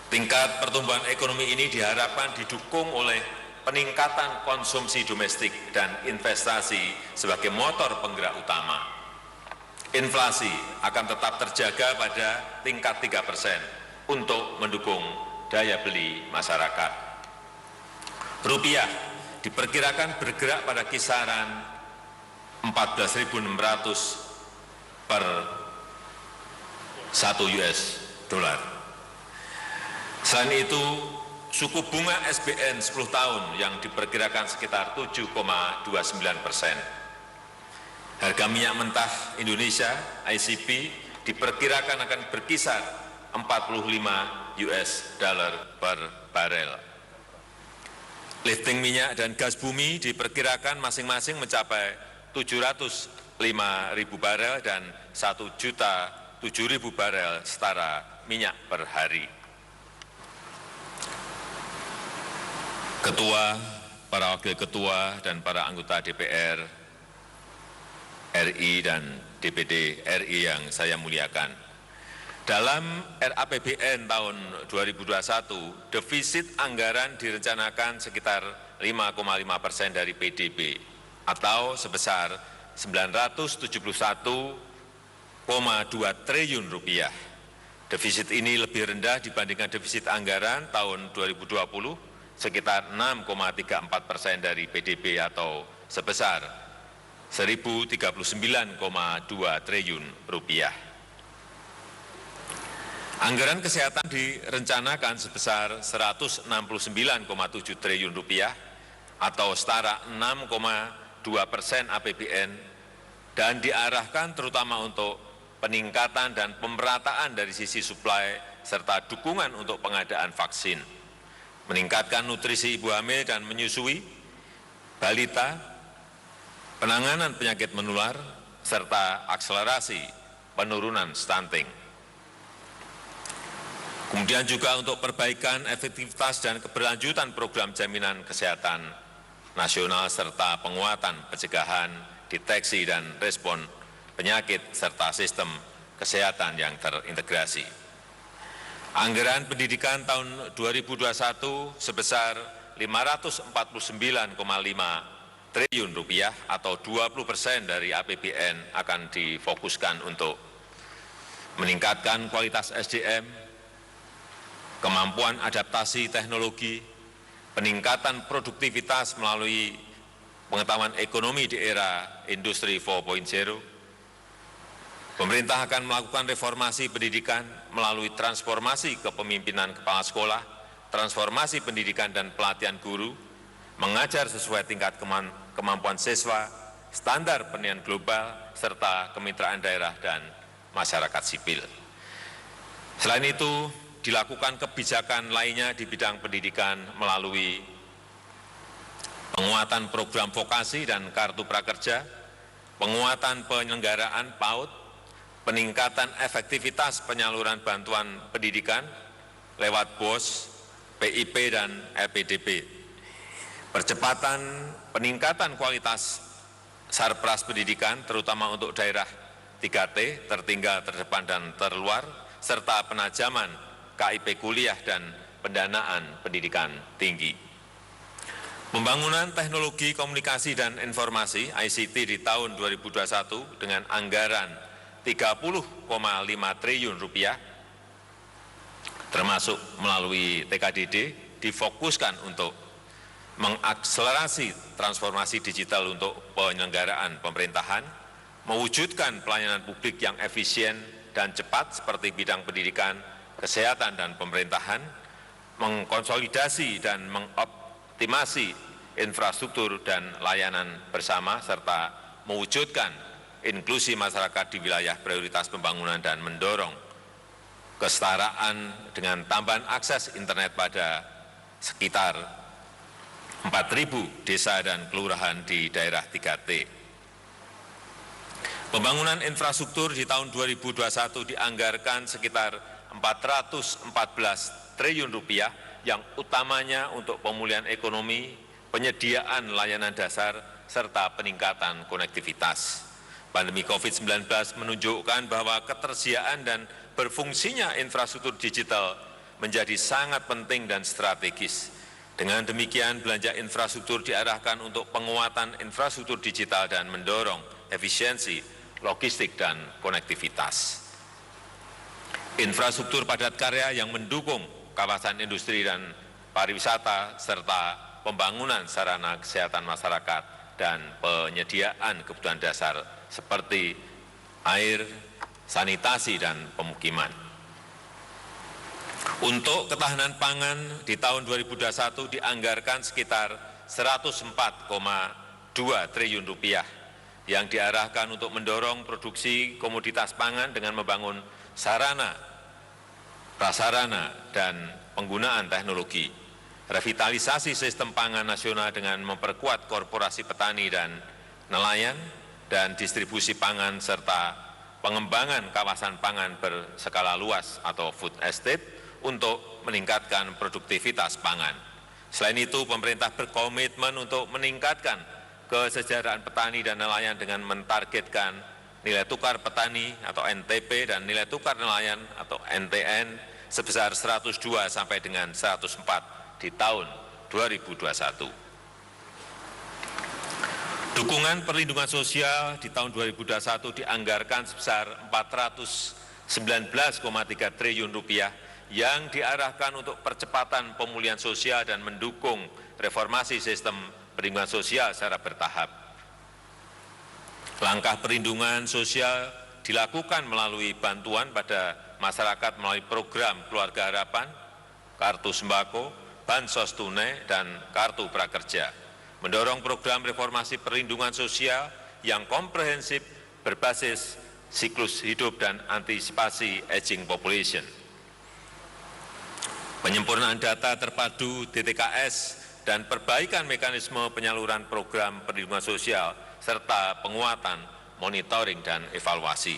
Speaker 6: Tingkat pertumbuhan ekonomi ini diharapkan didukung oleh peningkatan konsumsi domestik dan investasi sebagai motor penggerak utama. Inflasi akan tetap terjaga pada tingkat 3% untuk mendukung daya beli masyarakat. Rupiah diperkirakan bergerak pada kisaran 14.600 per 1 US dollar. Selain itu, suku bunga SBN 10 tahun yang diperkirakan sekitar 7,29%. Harga minyak mentah Indonesia ICP diperkirakan akan berkisar 45 US dollar per barel. Lifting minyak dan gas bumi diperkirakan masing-masing mencapai 705.000 barel dan 1.007.000 barel setara minyak per hari. Ketua, para wakil ketua, dan para anggota DPR RI dan DPD RI yang saya muliakan, Dalam RAPBN tahun 2021, defisit anggaran direncanakan sekitar 5,5% dari PDB atau sebesar 971,2 triliun rupiah. Defisit ini lebih rendah dibandingkan defisit anggaran tahun 2020 sekitar 6,34% dari PDB atau sebesar 1.039,2 triliun rupiah. Anggaran kesehatan direncanakan sebesar 169,7 triliun rupiah atau setara 6,2% APBN dan diarahkan terutama untuk peningkatan dan pemerataan dari sisi suplai serta dukungan untuk pengadaan vaksin, meningkatkan nutrisi ibu hamil dan menyusui, balita, penanganan penyakit menular, serta akselerasi penurunan stunting. Kemudian juga untuk perbaikan efektivitas dan keberlanjutan program jaminan kesehatan nasional serta penguatan pencegahan, deteksi dan respon penyakit serta sistem kesehatan yang terintegrasi. Anggaran pendidikan tahun 2021 sebesar 549,5 triliun rupiah atau 20% dari APBN akan difokuskan untuk meningkatkan kualitas SDM, kemampuan adaptasi teknologi, peningkatan produktivitas melalui pengetahuan ekonomi di era industri 4.0. Pemerintah akan melakukan reformasi pendidikan melalui transformasi kepemimpinan kepala sekolah, transformasi pendidikan dan pelatihan guru, mengajar sesuai tingkat kemampuan siswa, standar penilaian global, serta kemitraan daerah dan masyarakat sipil. Selain itu, dilakukan kebijakan lainnya di bidang pendidikan melalui penguatan program vokasi dan kartu prakerja, penguatan penyelenggaraan PAUD, peningkatan efektivitas penyaluran bantuan pendidikan lewat BOS, PIP, dan LPDP, percepatan peningkatan kualitas sarpras pendidikan terutama untuk daerah 3T, tertinggal, terdepan, dan terluar, serta penajaman KIP kuliah dan pendanaan pendidikan tinggi. Pembangunan teknologi komunikasi dan informasi ICT di tahun 2021 dengan anggaran 30,5 triliun rupiah termasuk melalui TKDD difokuskan untuk mengakselerasi transformasi digital untuk penyelenggaraan pemerintahan, mewujudkan pelayanan publik yang efisien dan cepat seperti bidang pendidikan, kesehatan dan pemerintahan, mengkonsolidasi dan mengoptimasi infrastruktur dan layanan bersama, serta mewujudkan inklusi masyarakat di wilayah prioritas pembangunan dan mendorong kesetaraan dengan tambahan akses internet pada sekitar 4.000 desa dan kelurahan di daerah 3T. Pembangunan infrastruktur di tahun 2021 dianggarkan sekitar 414 triliun rupiah yang utamanya untuk pemulihan ekonomi, penyediaan layanan dasar, serta peningkatan konektivitas. Pandemi COVID-19 menunjukkan bahwa ketersediaan dan berfungsinya infrastruktur digital menjadi sangat penting dan strategis. Dengan demikian, belanja infrastruktur diarahkan untuk penguatan infrastruktur digital dan mendorong efisiensi, logistik, dan konektivitas. Infrastruktur padat karya yang mendukung kawasan industri dan pariwisata serta pembangunan sarana kesehatan masyarakat dan penyediaan kebutuhan dasar seperti air, sanitasi, dan pemukiman. Untuk ketahanan pangan di tahun 2021 dianggarkan sekitar 104,2 triliun rupiah yang diarahkan untuk mendorong produksi komoditas pangan dengan membangun sarana, prasarana, dan penggunaan teknologi, revitalisasi sistem pangan nasional dengan memperkuat korporasi petani dan nelayan, dan distribusi pangan, serta pengembangan kawasan pangan berskala luas atau food estate untuk meningkatkan produktivitas pangan. Selain itu, pemerintah berkomitmen untuk meningkatkan kesejahteraan petani dan nelayan dengan mentargetkan nilai tukar petani atau NTP dan nilai tukar nelayan atau NTN sebesar 102 sampai dengan 104 di tahun 2021. Dukungan perlindungan sosial di tahun 2021 dianggarkan sebesar 419,3 triliun rupiah yang diarahkan untuk percepatan pemulihan sosial dan mendukung reformasi sistem perlindungan sosial secara bertahap. Langkah perlindungan sosial dilakukan melalui bantuan pada masyarakat melalui program Keluarga Harapan, Kartu Sembako, Bansos Tunai, dan Kartu Prakerja. Mendorong program reformasi perlindungan sosial yang komprehensif berbasis siklus hidup dan antisipasi aging population. Penyempurnaan data terpadu DTKS dan perbaikan mekanisme penyaluran program perlindungan sosial serta penguatan monitoring dan evaluasi.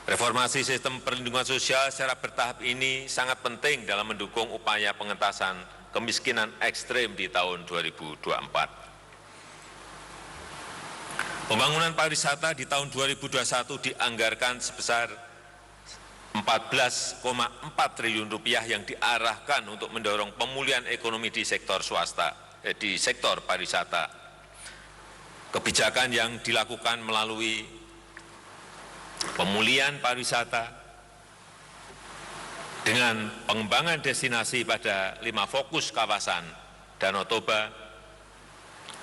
Speaker 6: Reformasi sistem perlindungan sosial secara bertahap ini sangat penting dalam mendukung upaya pengentasan kemiskinan ekstrem di tahun 2024. Pembangunan pariwisata di tahun 2021 dianggarkan sebesar 14,4 triliun rupiah yang diarahkan untuk mendorong pemulihan ekonomi di sektor swasta, di sektor pariwisata. Kebijakan yang dilakukan melalui pemulihan pariwisata dengan pengembangan destinasi pada 5 fokus kawasan Danau Toba,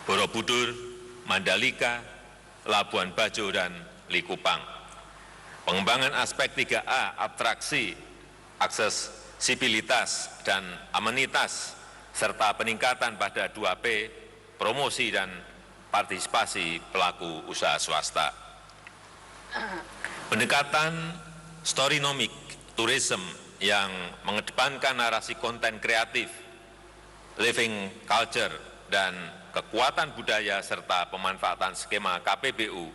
Speaker 6: Borobudur, Mandalika, Labuan Bajo, dan Likupang. Pengembangan aspek 3A, atraksi, aksesibilitas, dan amenitas, serta peningkatan pada 2P, promosi dan partisipasi pelaku usaha swasta. Pendekatan storynomic tourism yang mengedepankan narasi konten kreatif, living culture, dan kekuatan budaya serta pemanfaatan skema KPBU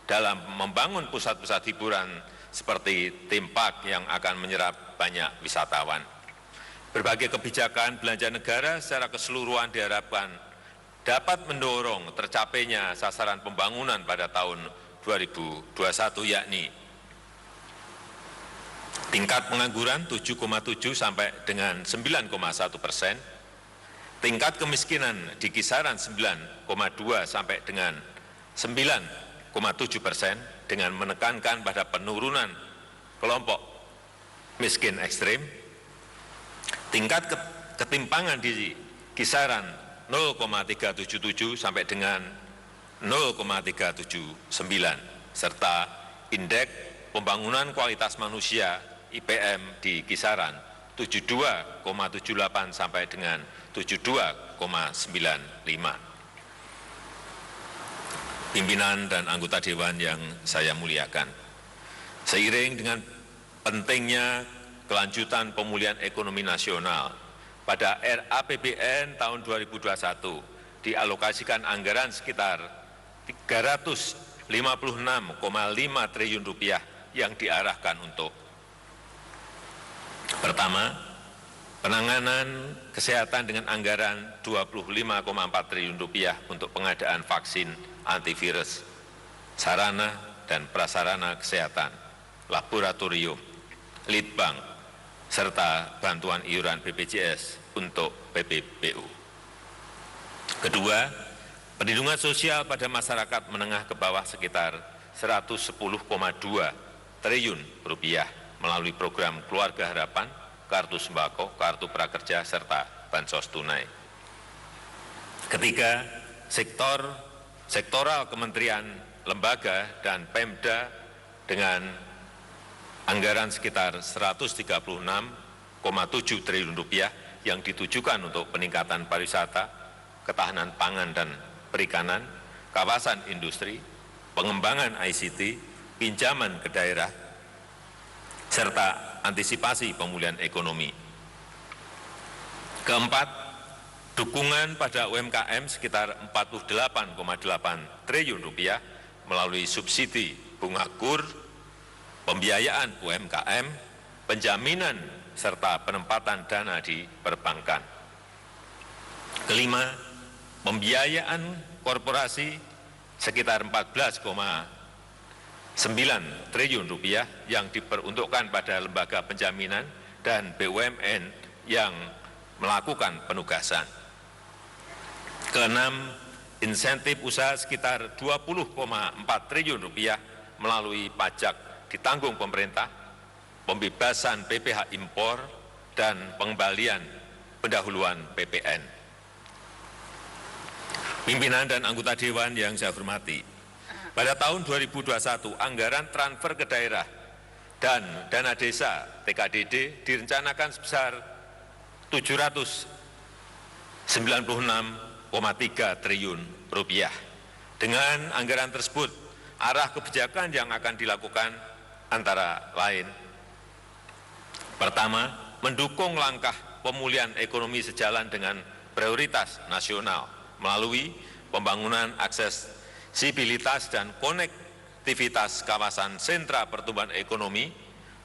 Speaker 6: dalam membangun pusat-pusat hiburan seperti theme park yang akan menyerap banyak wisatawan. Berbagai kebijakan belanja negara secara keseluruhan diharapkan dapat mendorong tercapainya sasaran pembangunan pada tahun 2021, yakni tingkat pengangguran 7,7 sampai dengan 9,1%, tingkat kemiskinan di kisaran 9,2 sampai dengan 9,7% dengan menekankan pada penurunan kelompok miskin ekstrim, tingkat ketimpangan di kisaran 0,377 sampai dengan 0,379, serta indeks pembangunan kualitas manusia IPM di kisaran 72,78 sampai dengan 72,95. Pimpinan dan anggota Dewan yang saya muliakan, seiring dengan pentingnya kelanjutan pemulihan ekonomi nasional, pada RAPBN tahun 2021 dialokasikan anggaran sekitar 356,5 triliun rupiah yang diarahkan untuk pertama, penanganan kesehatan dengan anggaran 25,4 triliun rupiah untuk pengadaan vaksin antivirus, sarana dan prasarana kesehatan, laboratorium, litbang, serta bantuan iuran BPJS untuk PPBU. Kedua, perlindungan sosial pada masyarakat menengah ke bawah sekitar 110,2 triliun rupiah melalui program Keluarga Harapan, Kartu Sembako, Kartu Prakerja, serta Bansos Tunai. Ketiga, sektoral kementerian, lembaga, dan Pemda dengan anggaran sekitar 136,7 triliun rupiah yang ditujukan untuk peningkatan pariwisata, ketahanan pangan dan perikanan, kawasan industri, pengembangan ICT, pinjaman ke daerah, serta antisipasi pemulihan ekonomi. Keempat, dukungan pada UMKM sekitar 48,8 triliun rupiah melalui subsidi bunga KUR, pembiayaan UMKM, penjaminan, serta penempatan dana di perbankan. Kelima, pembiayaan korporasi sekitar 14,5 9 triliun rupiah yang diperuntukkan pada lembaga penjaminan dan BUMN yang melakukan penugasan. Keenam, insentif usaha sekitar 20,4 triliun rupiah melalui pajak ditanggung pemerintah, pembebasan PPh impor, dan pengembalian pendahuluan PPN. Pimpinan dan anggota Dewan yang saya hormati, pada tahun 2021 anggaran transfer ke daerah dan dana desa TKDD direncanakan sebesar 796,3 triliun rupiah. Dengan anggaran tersebut, arah kebijakan yang akan dilakukan antara lain: pertama, mendukung langkah pemulihan ekonomi sejalan dengan prioritas nasional melalui pembangunan aksesibilitas dan konektivitas kawasan sentra pertumbuhan ekonomi,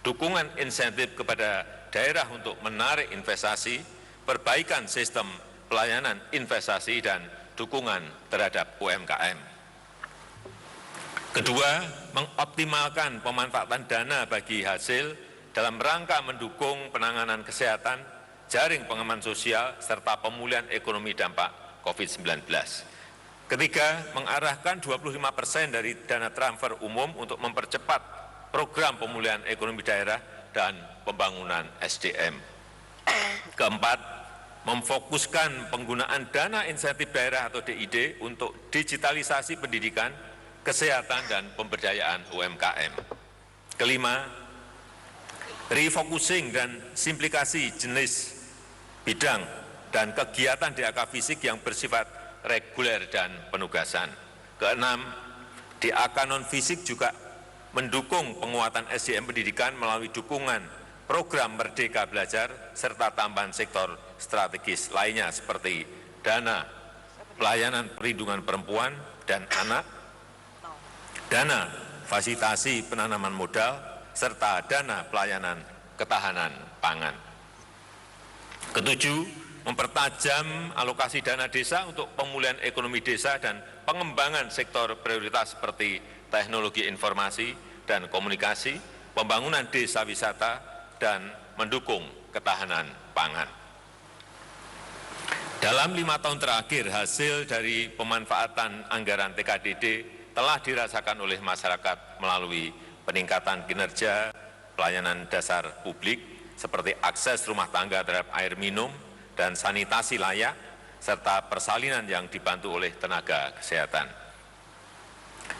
Speaker 6: dukungan insentif kepada daerah untuk menarik investasi, perbaikan sistem pelayanan investasi, dan dukungan terhadap UMKM. Kedua, mengoptimalkan pemanfaatan dana bagi hasil dalam rangka mendukung penanganan kesehatan, jaring pengaman sosial, serta pemulihan ekonomi dampak COVID-19. Ketiga, mengarahkan 25% dari dana transfer umum untuk mempercepat program pemulihan ekonomi daerah dan pembangunan SDM. Keempat, memfokuskan penggunaan dana insentif daerah atau DID untuk digitalisasi pendidikan, kesehatan, dan pemberdayaan UMKM. Kelima, refocusing dan simplifikasi jenis bidang dan kegiatan DAK fisik yang bersifat reguler dan penugasan. Keenam, DAK non-fisik juga mendukung penguatan SDM pendidikan melalui dukungan program Merdeka Belajar serta tambahan sektor strategis lainnya seperti dana pelayanan perlindungan perempuan dan anak, dana fasilitasi penanaman modal, serta dana pelayanan ketahanan pangan. Ketujuh, mempertajam alokasi dana desa untuk pemulihan ekonomi desa dan pengembangan sektor prioritas seperti teknologi informasi dan komunikasi, pembangunan desa wisata, dan mendukung ketahanan pangan. Dalam 5 tahun terakhir, hasil dari pemanfaatan anggaran TKDD telah dirasakan oleh masyarakat melalui peningkatan kinerja pelayanan dasar publik seperti akses rumah tangga terhadap air minum dan sanitasi layak, serta persalinan yang dibantu oleh tenaga kesehatan.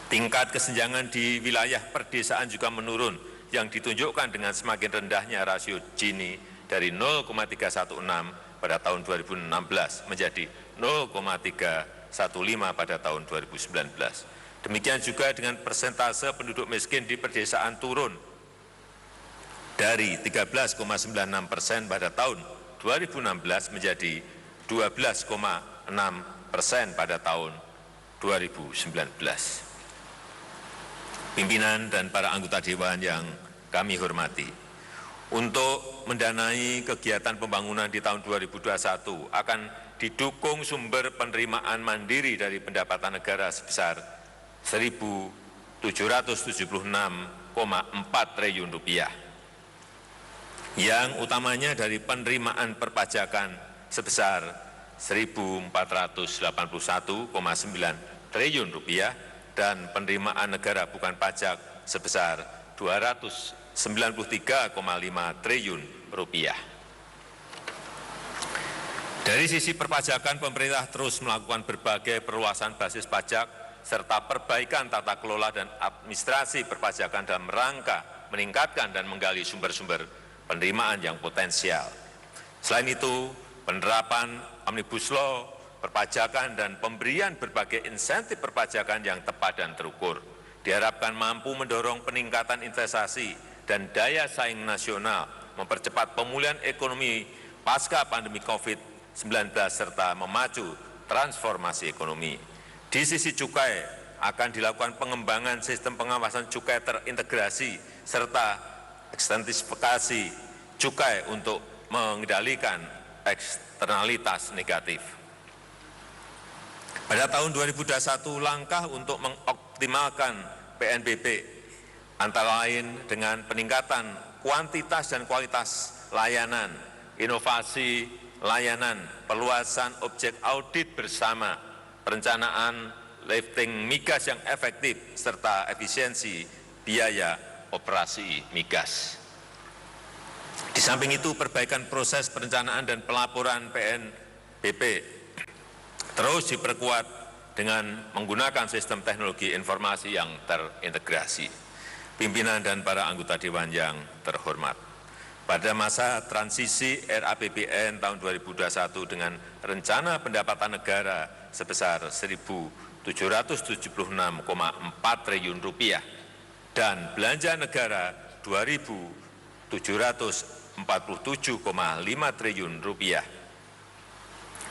Speaker 6: Tingkat kesenjangan di wilayah perdesaan juga menurun, yang ditunjukkan dengan semakin rendahnya rasio Gini dari 0,316 pada tahun 2016 menjadi 0,315 pada tahun 2019. Demikian juga dengan persentase penduduk miskin di perdesaan turun dari 13,96% pada tahun 2016 menjadi 12,6% pada tahun 2019. Pimpinan dan para anggota Dewan yang kami hormati, untuk mendanai kegiatan pembangunan di tahun 2021 akan didukung sumber penerimaan mandiri dari pendapatan negara sebesar 1.776,4 triliun rupiah. Yang utamanya dari penerimaan perpajakan sebesar 1.481,9 triliun rupiah dan penerimaan negara bukan pajak sebesar 293,5 triliun rupiah. Dari sisi perpajakan, pemerintah terus melakukan berbagai perluasan basis pajak serta perbaikan tata kelola dan administrasi perpajakan dalam rangka meningkatkan dan menggali sumber-sumber penerimaan yang potensial. Selain itu, penerapan Omnibus Law, perpajakan, dan pemberian berbagai insentif perpajakan yang tepat dan terukur diharapkan mampu mendorong peningkatan investasi dan daya saing nasional, mempercepat pemulihan ekonomi pasca pandemi COVID-19, serta memacu transformasi ekonomi. Di sisi cukai, akan dilakukan pengembangan sistem pengawasan cukai terintegrasi serta ekstensifikasi cukai untuk mengendalikan eksternalitas negatif. Pada tahun 2021, langkah untuk mengoptimalkan PNBP antara lain dengan peningkatan kuantitas dan kualitas layanan, inovasi layanan, perluasan objek audit bersama, perencanaan lifting migas yang efektif, serta efisiensi biaya operasi migas. Di samping itu, perbaikan proses perencanaan dan pelaporan PNBP terus diperkuat dengan menggunakan sistem teknologi informasi yang terintegrasi. Pimpinan dan para anggota Dewan yang terhormat, pada masa transisi RAPBN tahun 2021 dengan rencana pendapatan negara sebesar Rp1.776,4 triliun dan belanja negara Rp2.747,5 triliun,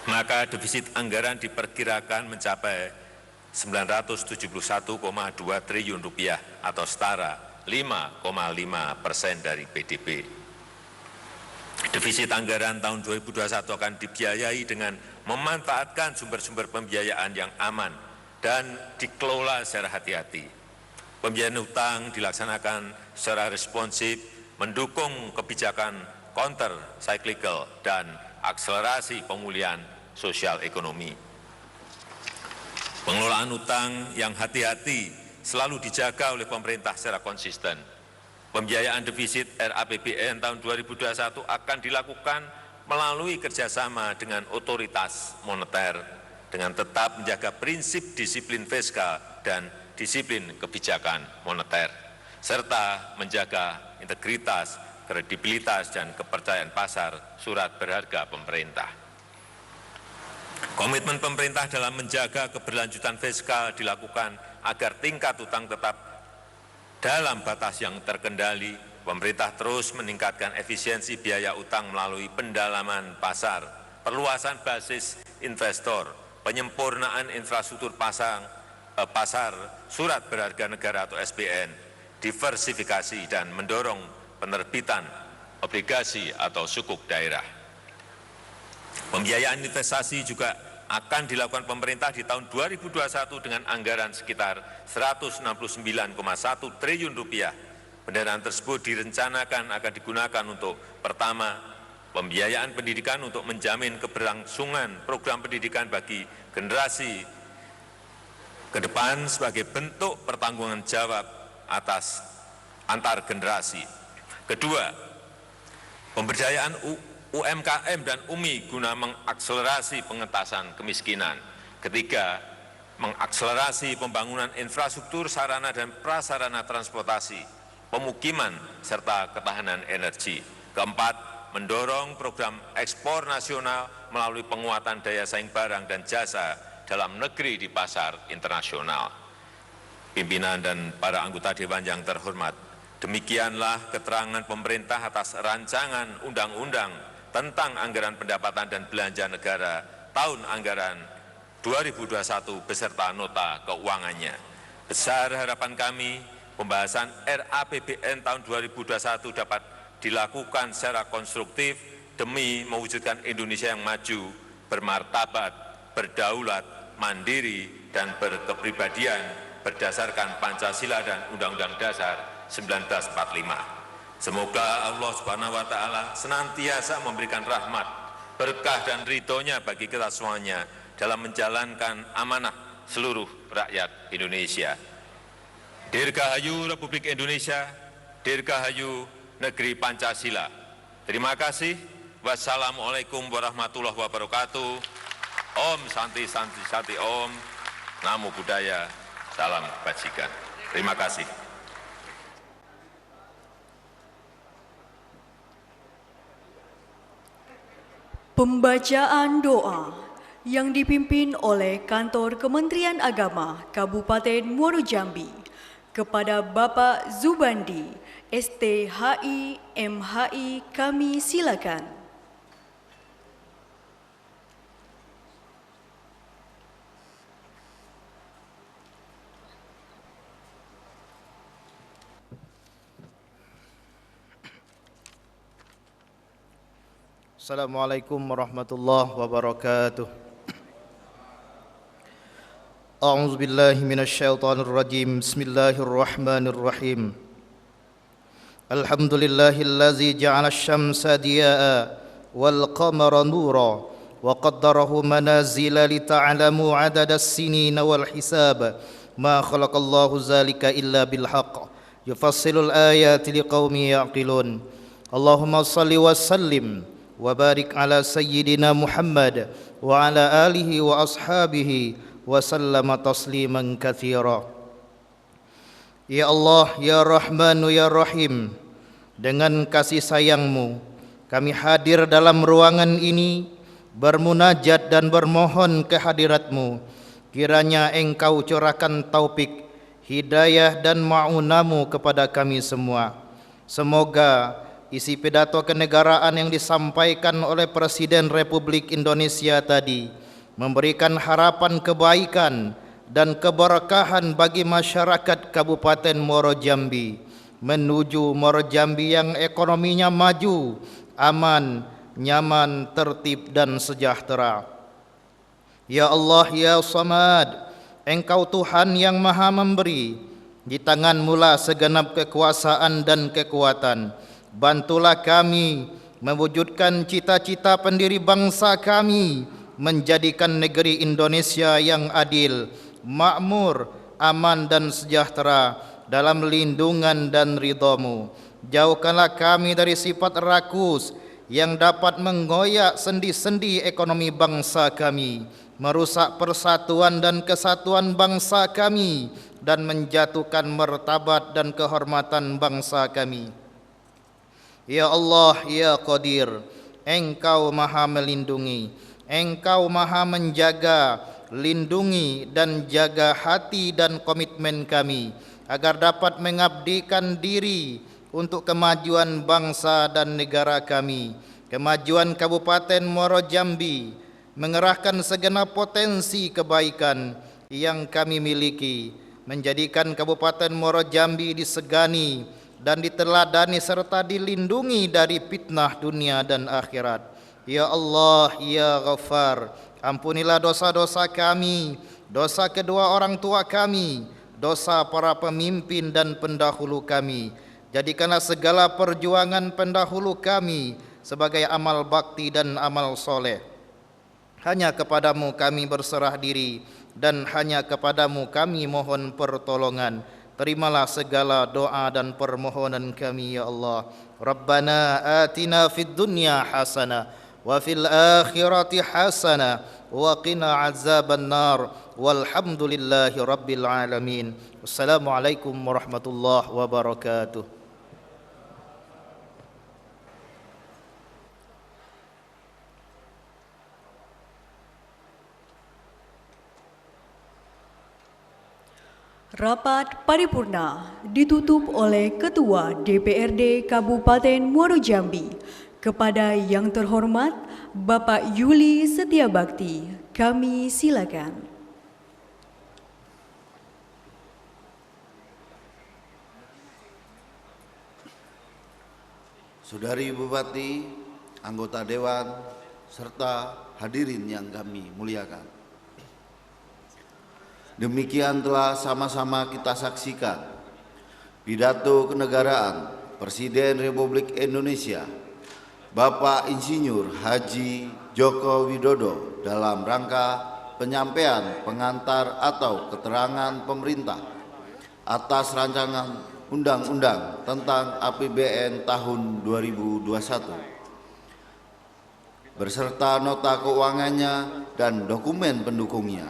Speaker 6: maka defisit anggaran diperkirakan mencapai Rp971,2 triliun atau setara 5,5% dari PDB. Defisit anggaran tahun 2021 akan dibiayai dengan memanfaatkan sumber-sumber pembiayaan yang aman dan dikelola secara hati-hati. Pembiayaan utang dilaksanakan secara responsif, mendukung kebijakan counter cyclical dan akselerasi pemulihan sosial ekonomi. Pengelolaan utang yang hati-hati selalu dijaga oleh pemerintah secara konsisten. Pembiayaan defisit RAPBN tahun 2021 akan dilakukan melalui kerjasama dengan otoritas moneter dengan tetap menjaga prinsip disiplin fiskal dan disiplin kebijakan moneter, serta menjaga integritas, kredibilitas, dan kepercayaan pasar surat berharga pemerintah. Komitmen pemerintah dalam menjaga keberlanjutan fiskal dilakukan agar tingkat utang tetap dalam batas yang terkendali. Pemerintah terus meningkatkan efisiensi biaya utang melalui pendalaman pasar, perluasan basis investor, penyempurnaan infrastruktur pasar surat berharga negara atau SBN, diversifikasi dan mendorong penerbitan obligasi atau sukuk daerah. Pembiayaan investasi juga akan dilakukan pemerintah di tahun 2021 dengan anggaran sekitar Rp169,1 triliun. Pendanaan tersebut direncanakan akan digunakan untuk pertama, pembiayaan pendidikan untuk menjamin keberlangsungan program pendidikan bagi generasi ke depan sebagai bentuk pertanggungan jawab atas antar generasi. Kedua, pemberdayaan UMKM dan UMI guna mengakselerasi pengentasan kemiskinan. Ketiga, mengakselerasi pembangunan infrastruktur sarana dan prasarana transportasi, pemukiman, serta ketahanan energi. Keempat, mendorong program ekspor nasional melalui penguatan daya saing barang dan jasa dalam negeri di pasar internasional. Pimpinan dan para anggota Dewan yang terhormat, demikianlah keterangan pemerintah atas rancangan undang-undang tentang anggaran pendapatan dan belanja negara tahun anggaran 2021 beserta nota keuangannya. Besar harapan kami, pembahasan RAPBN tahun 2021 dapat dilakukan secara konstruktif demi mewujudkan Indonesia yang maju, bermartabat, berdaulat, mandiri, dan berkepribadian berdasarkan Pancasila dan Undang-Undang Dasar 1945. Semoga Allah Subhanahu wa Ta'ala senantiasa memberikan rahmat, berkah, dan ridho-Nya bagi kita semuanya dalam menjalankan amanah seluruh rakyat Indonesia. Dirgahayu Republik Indonesia, Dirgahayu Negeri Pancasila. Terima kasih. Wassalamualaikum warahmatullahi wabarakatuh. Om Santi Santi Santi Om. Namo Buddhaya. Salam kebajikan. Terima kasih.
Speaker 2: Pembacaan doa yang dipimpin oleh Kantor Kementerian Agama Kabupaten Muaro Jambi kepada Bapak Zubandi, STHI, MHI, kami silakan.
Speaker 8: Assalamualaikum warahmatullahi wabarakatuh. A'udzu billahi minasyaitonir rajim. Bismillahirrahmanirrahim. Alhamdulillahillazi ja'ala asy-syamsa diya'a wal qamara nura wa qaddarahu manazila lita'lamu 'adada as-sinina wal hisab ma khalaqallahu dzalika illa bil haqq yufassilul ayati liqaumin ya'qilun. Allahumma shalli wa sallim wa barik ala sayyidina Muhammad wa ala alihi wa ashabihi wa sallama tasliman katsira. Ya Allah, ya Rahmanu, ya Rahim, dengan kasih sayang-Mu kami hadir dalam ruangan ini bermunajat dan bermohon kehadirat-Mu. Kiranya Engkau curahkan taufik, hidayah dan ma'unamu kepada kami semua. Semoga isi pidato kenegaraan yang disampaikan oleh Presiden Republik Indonesia tadi memberikan harapan kebaikan dan keberkahan bagi masyarakat Kabupaten Muaro Jambi menuju Muaro Jambi yang ekonominya maju, aman, nyaman, tertib dan sejahtera. Ya Allah, ya Samad, Engkau Tuhan yang Maha Memberi, di tangan-Mu lah segenap kekuasaan dan kekuatan. Bantulah kami mewujudkan cita-cita pendiri bangsa kami, menjadikan negeri Indonesia yang adil, makmur, aman dan sejahtera dalam lindungan dan ridha-Mu. Jauhkanlah kami dari sifat rakus yang dapat menggoyak sendi-sendi ekonomi bangsa kami, merusak persatuan dan kesatuan bangsa kami, dan menjatuhkan martabat dan kehormatan bangsa kami. Ya Allah, ya Qadir, Engkau Maha melindungi, Engkau Maha menjaga, lindungi dan jaga hati dan komitmen kami agar dapat mengabdikan diri untuk kemajuan bangsa dan negara kami, kemajuan Kabupaten Muaro Jambi, mengerahkan segenap potensi kebaikan yang kami miliki, menjadikan Kabupaten Muaro Jambi disegani dan diteladani serta dilindungi dari fitnah dunia dan akhirat. Ya Allah, ya Ghaffar, ampunilah dosa-dosa kami, dosa kedua orang tua kami, dosa para pemimpin dan pendahulu kami. Jadikanlah segala perjuangan pendahulu kami sebagai amal bakti dan amal soleh. Hanya kepadamu kami berserah diri dan hanya kepadamu kami mohon pertolongan. Terimalah segala doa dan permohonan kami ya Allah. Rabbana atina fid dunya hasanah wa fil akhirati hasanah wa qina azaban nar walhamdulillahi rabbil alamin. Wassalamualaikum warahmatullahi wabarakatuh.
Speaker 2: Rapat paripurna ditutup oleh Ketua DPRD Kabupaten Muaro Jambi. Kepada yang terhormat Bapak Yuli Setiabakti, kami silakan.
Speaker 3: Saudari Bupati, anggota Dewan, serta hadirin yang kami muliakan. Demikian telah sama-sama kita saksikan pidato kenegaraan Presiden Republik Indonesia Bapak Insinyur Haji Joko Widodo dalam rangka penyampaian pengantar atau keterangan pemerintah atas rancangan Undang-Undang tentang APBN tahun 2021 beserta nota keuangannya dan dokumen pendukungnya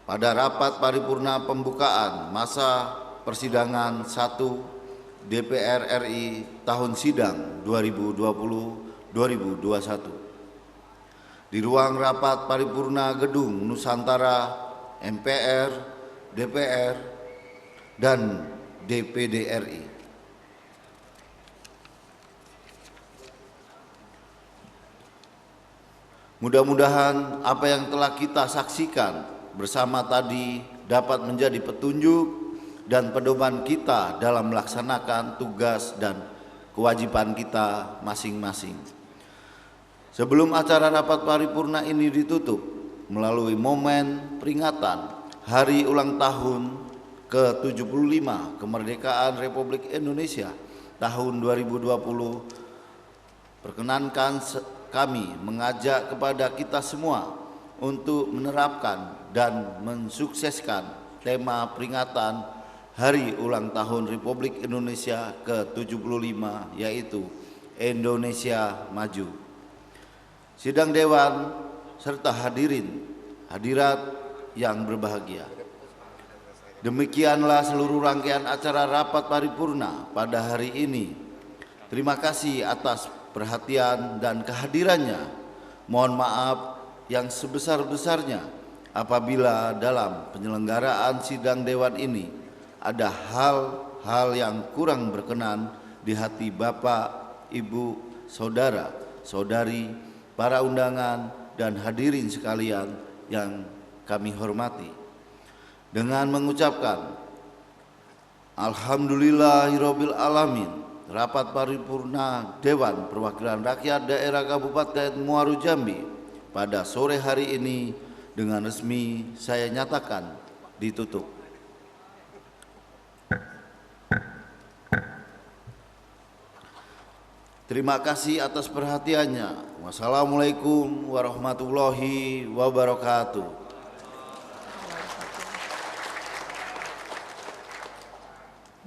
Speaker 3: pada rapat paripurna pembukaan masa persidangan 1 DPR RI tahun sidang 2020-2021 di ruang rapat paripurna Gedung Nusantara MPR, DPR, dan DPD RI. Mudah-mudahan apa yang telah kita saksikan bersama tadi dapat menjadi petunjuk dan pedoman kita dalam melaksanakan tugas dan kewajiban kita masing-masing. Sebelum acara rapat paripurna ini ditutup melalui momen peringatan Hari Ulang Tahun ke-75 Kemerdekaan Republik Indonesia tahun 2020, perkenankan kami mengajak kepada kita semua untuk menerapkan dan mensukseskan tema peringatan Hari Ulang Tahun Republik Indonesia ke-75, yaitu Indonesia Maju. Sidang Dewan serta hadirat yang berbahagia. Demikianlah seluruh rangkaian acara rapat paripurna pada hari ini. Terima kasih atas perhatian dan kehadirannya. Mohon maaf yang sebesar-besarnya apabila dalam penyelenggaraan sidang dewan ini ada hal-hal yang kurang berkenan di hati Bapak, Ibu, Saudara, Saudari, para undangan, dan hadirin sekalian yang kami hormati. Dengan mengucapkan Alhamdulillahirabbil alamin, rapat paripurna Dewan Perwakilan Rakyat Daerah Kabupaten Muaro Jambi pada sore hari ini dengan resmi saya nyatakan ditutup. Terima kasih atas perhatiannya. Wassalamualaikum warahmatullahi wabarakatuh.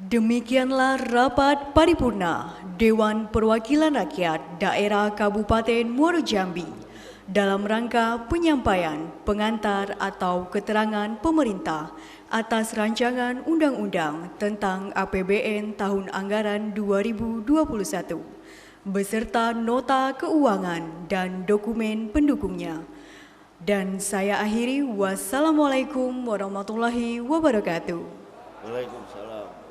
Speaker 2: Demikianlah rapat paripurna Dewan Perwakilan Rakyat Daerah Kabupaten Muaro Jambi dalam rangka penyampaian pengantar atau keterangan pemerintah atas rancangan undang-undang tentang APBN tahun anggaran 2021 beserta nota keuangan dan dokumen pendukungnya. Dan saya akhiri, wassalamualaikum warahmatullahi wabarakatuh.
Speaker 3: Waalaikumsalam.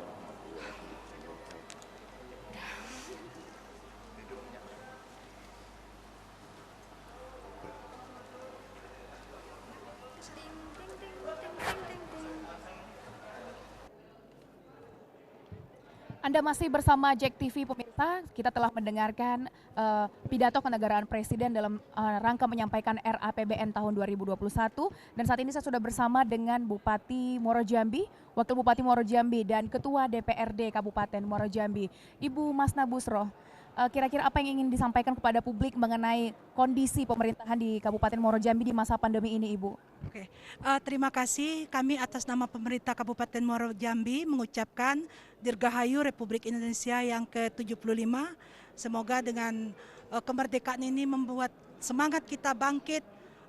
Speaker 1: Anda masih bersama Jack TV pemirsa, kita telah mendengarkan pidato kenegaraan Presiden dalam rangka menyampaikan RAPBN tahun 2021 dan saat ini saya sudah bersama dengan Bupati Muaro Jambi, Wakil Bupati Muaro Jambi dan Ketua DPRD Kabupaten Muaro Jambi, Ibu Masna Busroh. Kira-kira apa yang ingin disampaikan kepada publik mengenai kondisi pemerintahan di Kabupaten Muaro Jambi di masa pandemi ini, Ibu?
Speaker 9: Oke, terima kasih. Kami atas nama pemerintah Kabupaten Muaro Jambi mengucapkan Dirgahayu Republik Indonesia yang ke-75. Semoga dengan kemerdekaan ini membuat semangat kita bangkit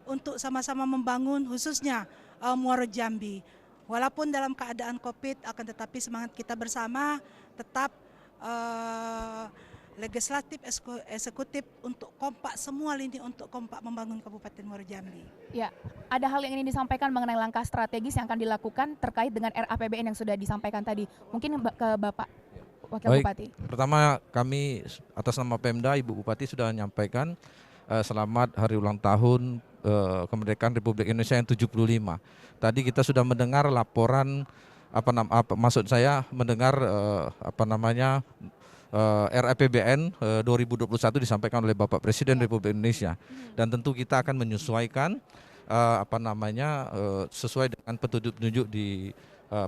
Speaker 9: untuk sama-sama membangun khususnya Muaro Jambi. Walaupun dalam keadaan COVID, akan tetapi semangat kita bersama tetap legislatif, eksekutif untuk kompak, semua lini untuk kompak membangun Kabupaten Muaro Jambi.
Speaker 1: Ya, ada hal yang ingin disampaikan mengenai langkah strategis yang akan dilakukan terkait dengan RAPBN yang sudah disampaikan tadi. Mungkin ke Bapak Wakil Bupati.
Speaker 10: Pertama kami atas nama Pemda, Ibu Bupati sudah menyampaikan selamat hari ulang tahun kemerdekaan Republik Indonesia yang 75. Tadi kita sudah mendengar laporan maksud saya mendengar RAPBN 2021 disampaikan oleh Bapak Presiden Republik Indonesia dan tentu kita akan menyesuaikan sesuai dengan petunjuk-petunjuk di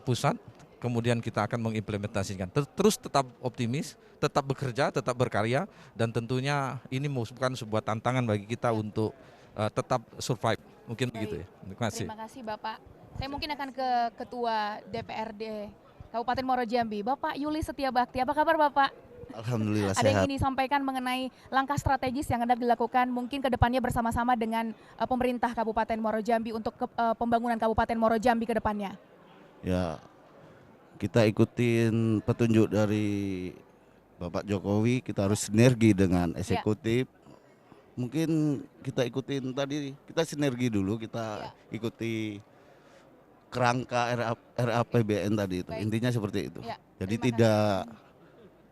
Speaker 10: pusat, kemudian kita akan mengimplementasikan. Terus tetap optimis, tetap bekerja, tetap berkarya dan tentunya ini merupakan sebuah tantangan bagi kita untuk tetap survive. Mungkin begitu ya. Terima kasih.
Speaker 1: Terima kasih Bapak. Saya mungkin akan ke Ketua DPRD Kabupaten Muaro Jambi, Bapak Yuli Setiabakti. Apa kabar Bapak?
Speaker 3: Alhamdulillah
Speaker 1: Ada yang
Speaker 3: sehat.
Speaker 1: ingin disampaikan mengenai langkah strategis yang hendak dilakukan mungkin ke depannya bersama-sama dengan pemerintah Kabupaten Muaro Jambi untuk pembangunan Kabupaten Muaro Jambi ke depannya?
Speaker 3: Ya, kita ikutin petunjuk dari Bapak Jokowi, kita harus sinergi dengan eksekutif. Mungkin kita ikutin tadi, kita sinergi dulu, kita ikuti kerangka RAPBN tadi itu. Intinya seperti itu. Jadi tidak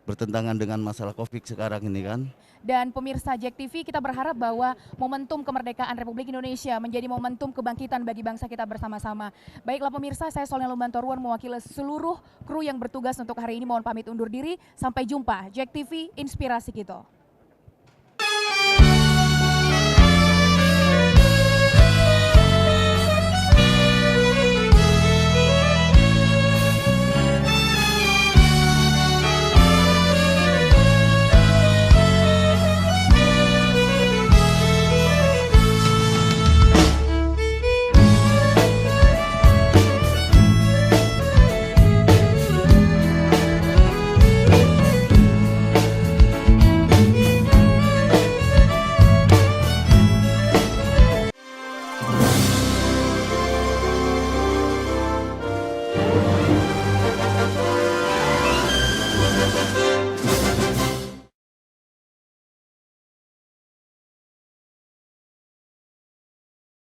Speaker 3: bertentangan dengan masalah COVID sekarang ini kan.
Speaker 1: Dan pemirsa Jack TV, kita berharap bahwa momentum kemerdekaan Republik Indonesia menjadi momentum kebangkitan bagi bangsa kita bersama-sama. Baiklah pemirsa, saya Solina Lubantoruan mewakili seluruh kru yang bertugas untuk hari ini mohon pamit undur diri. Sampai jumpa, Jack TV, inspirasi kita.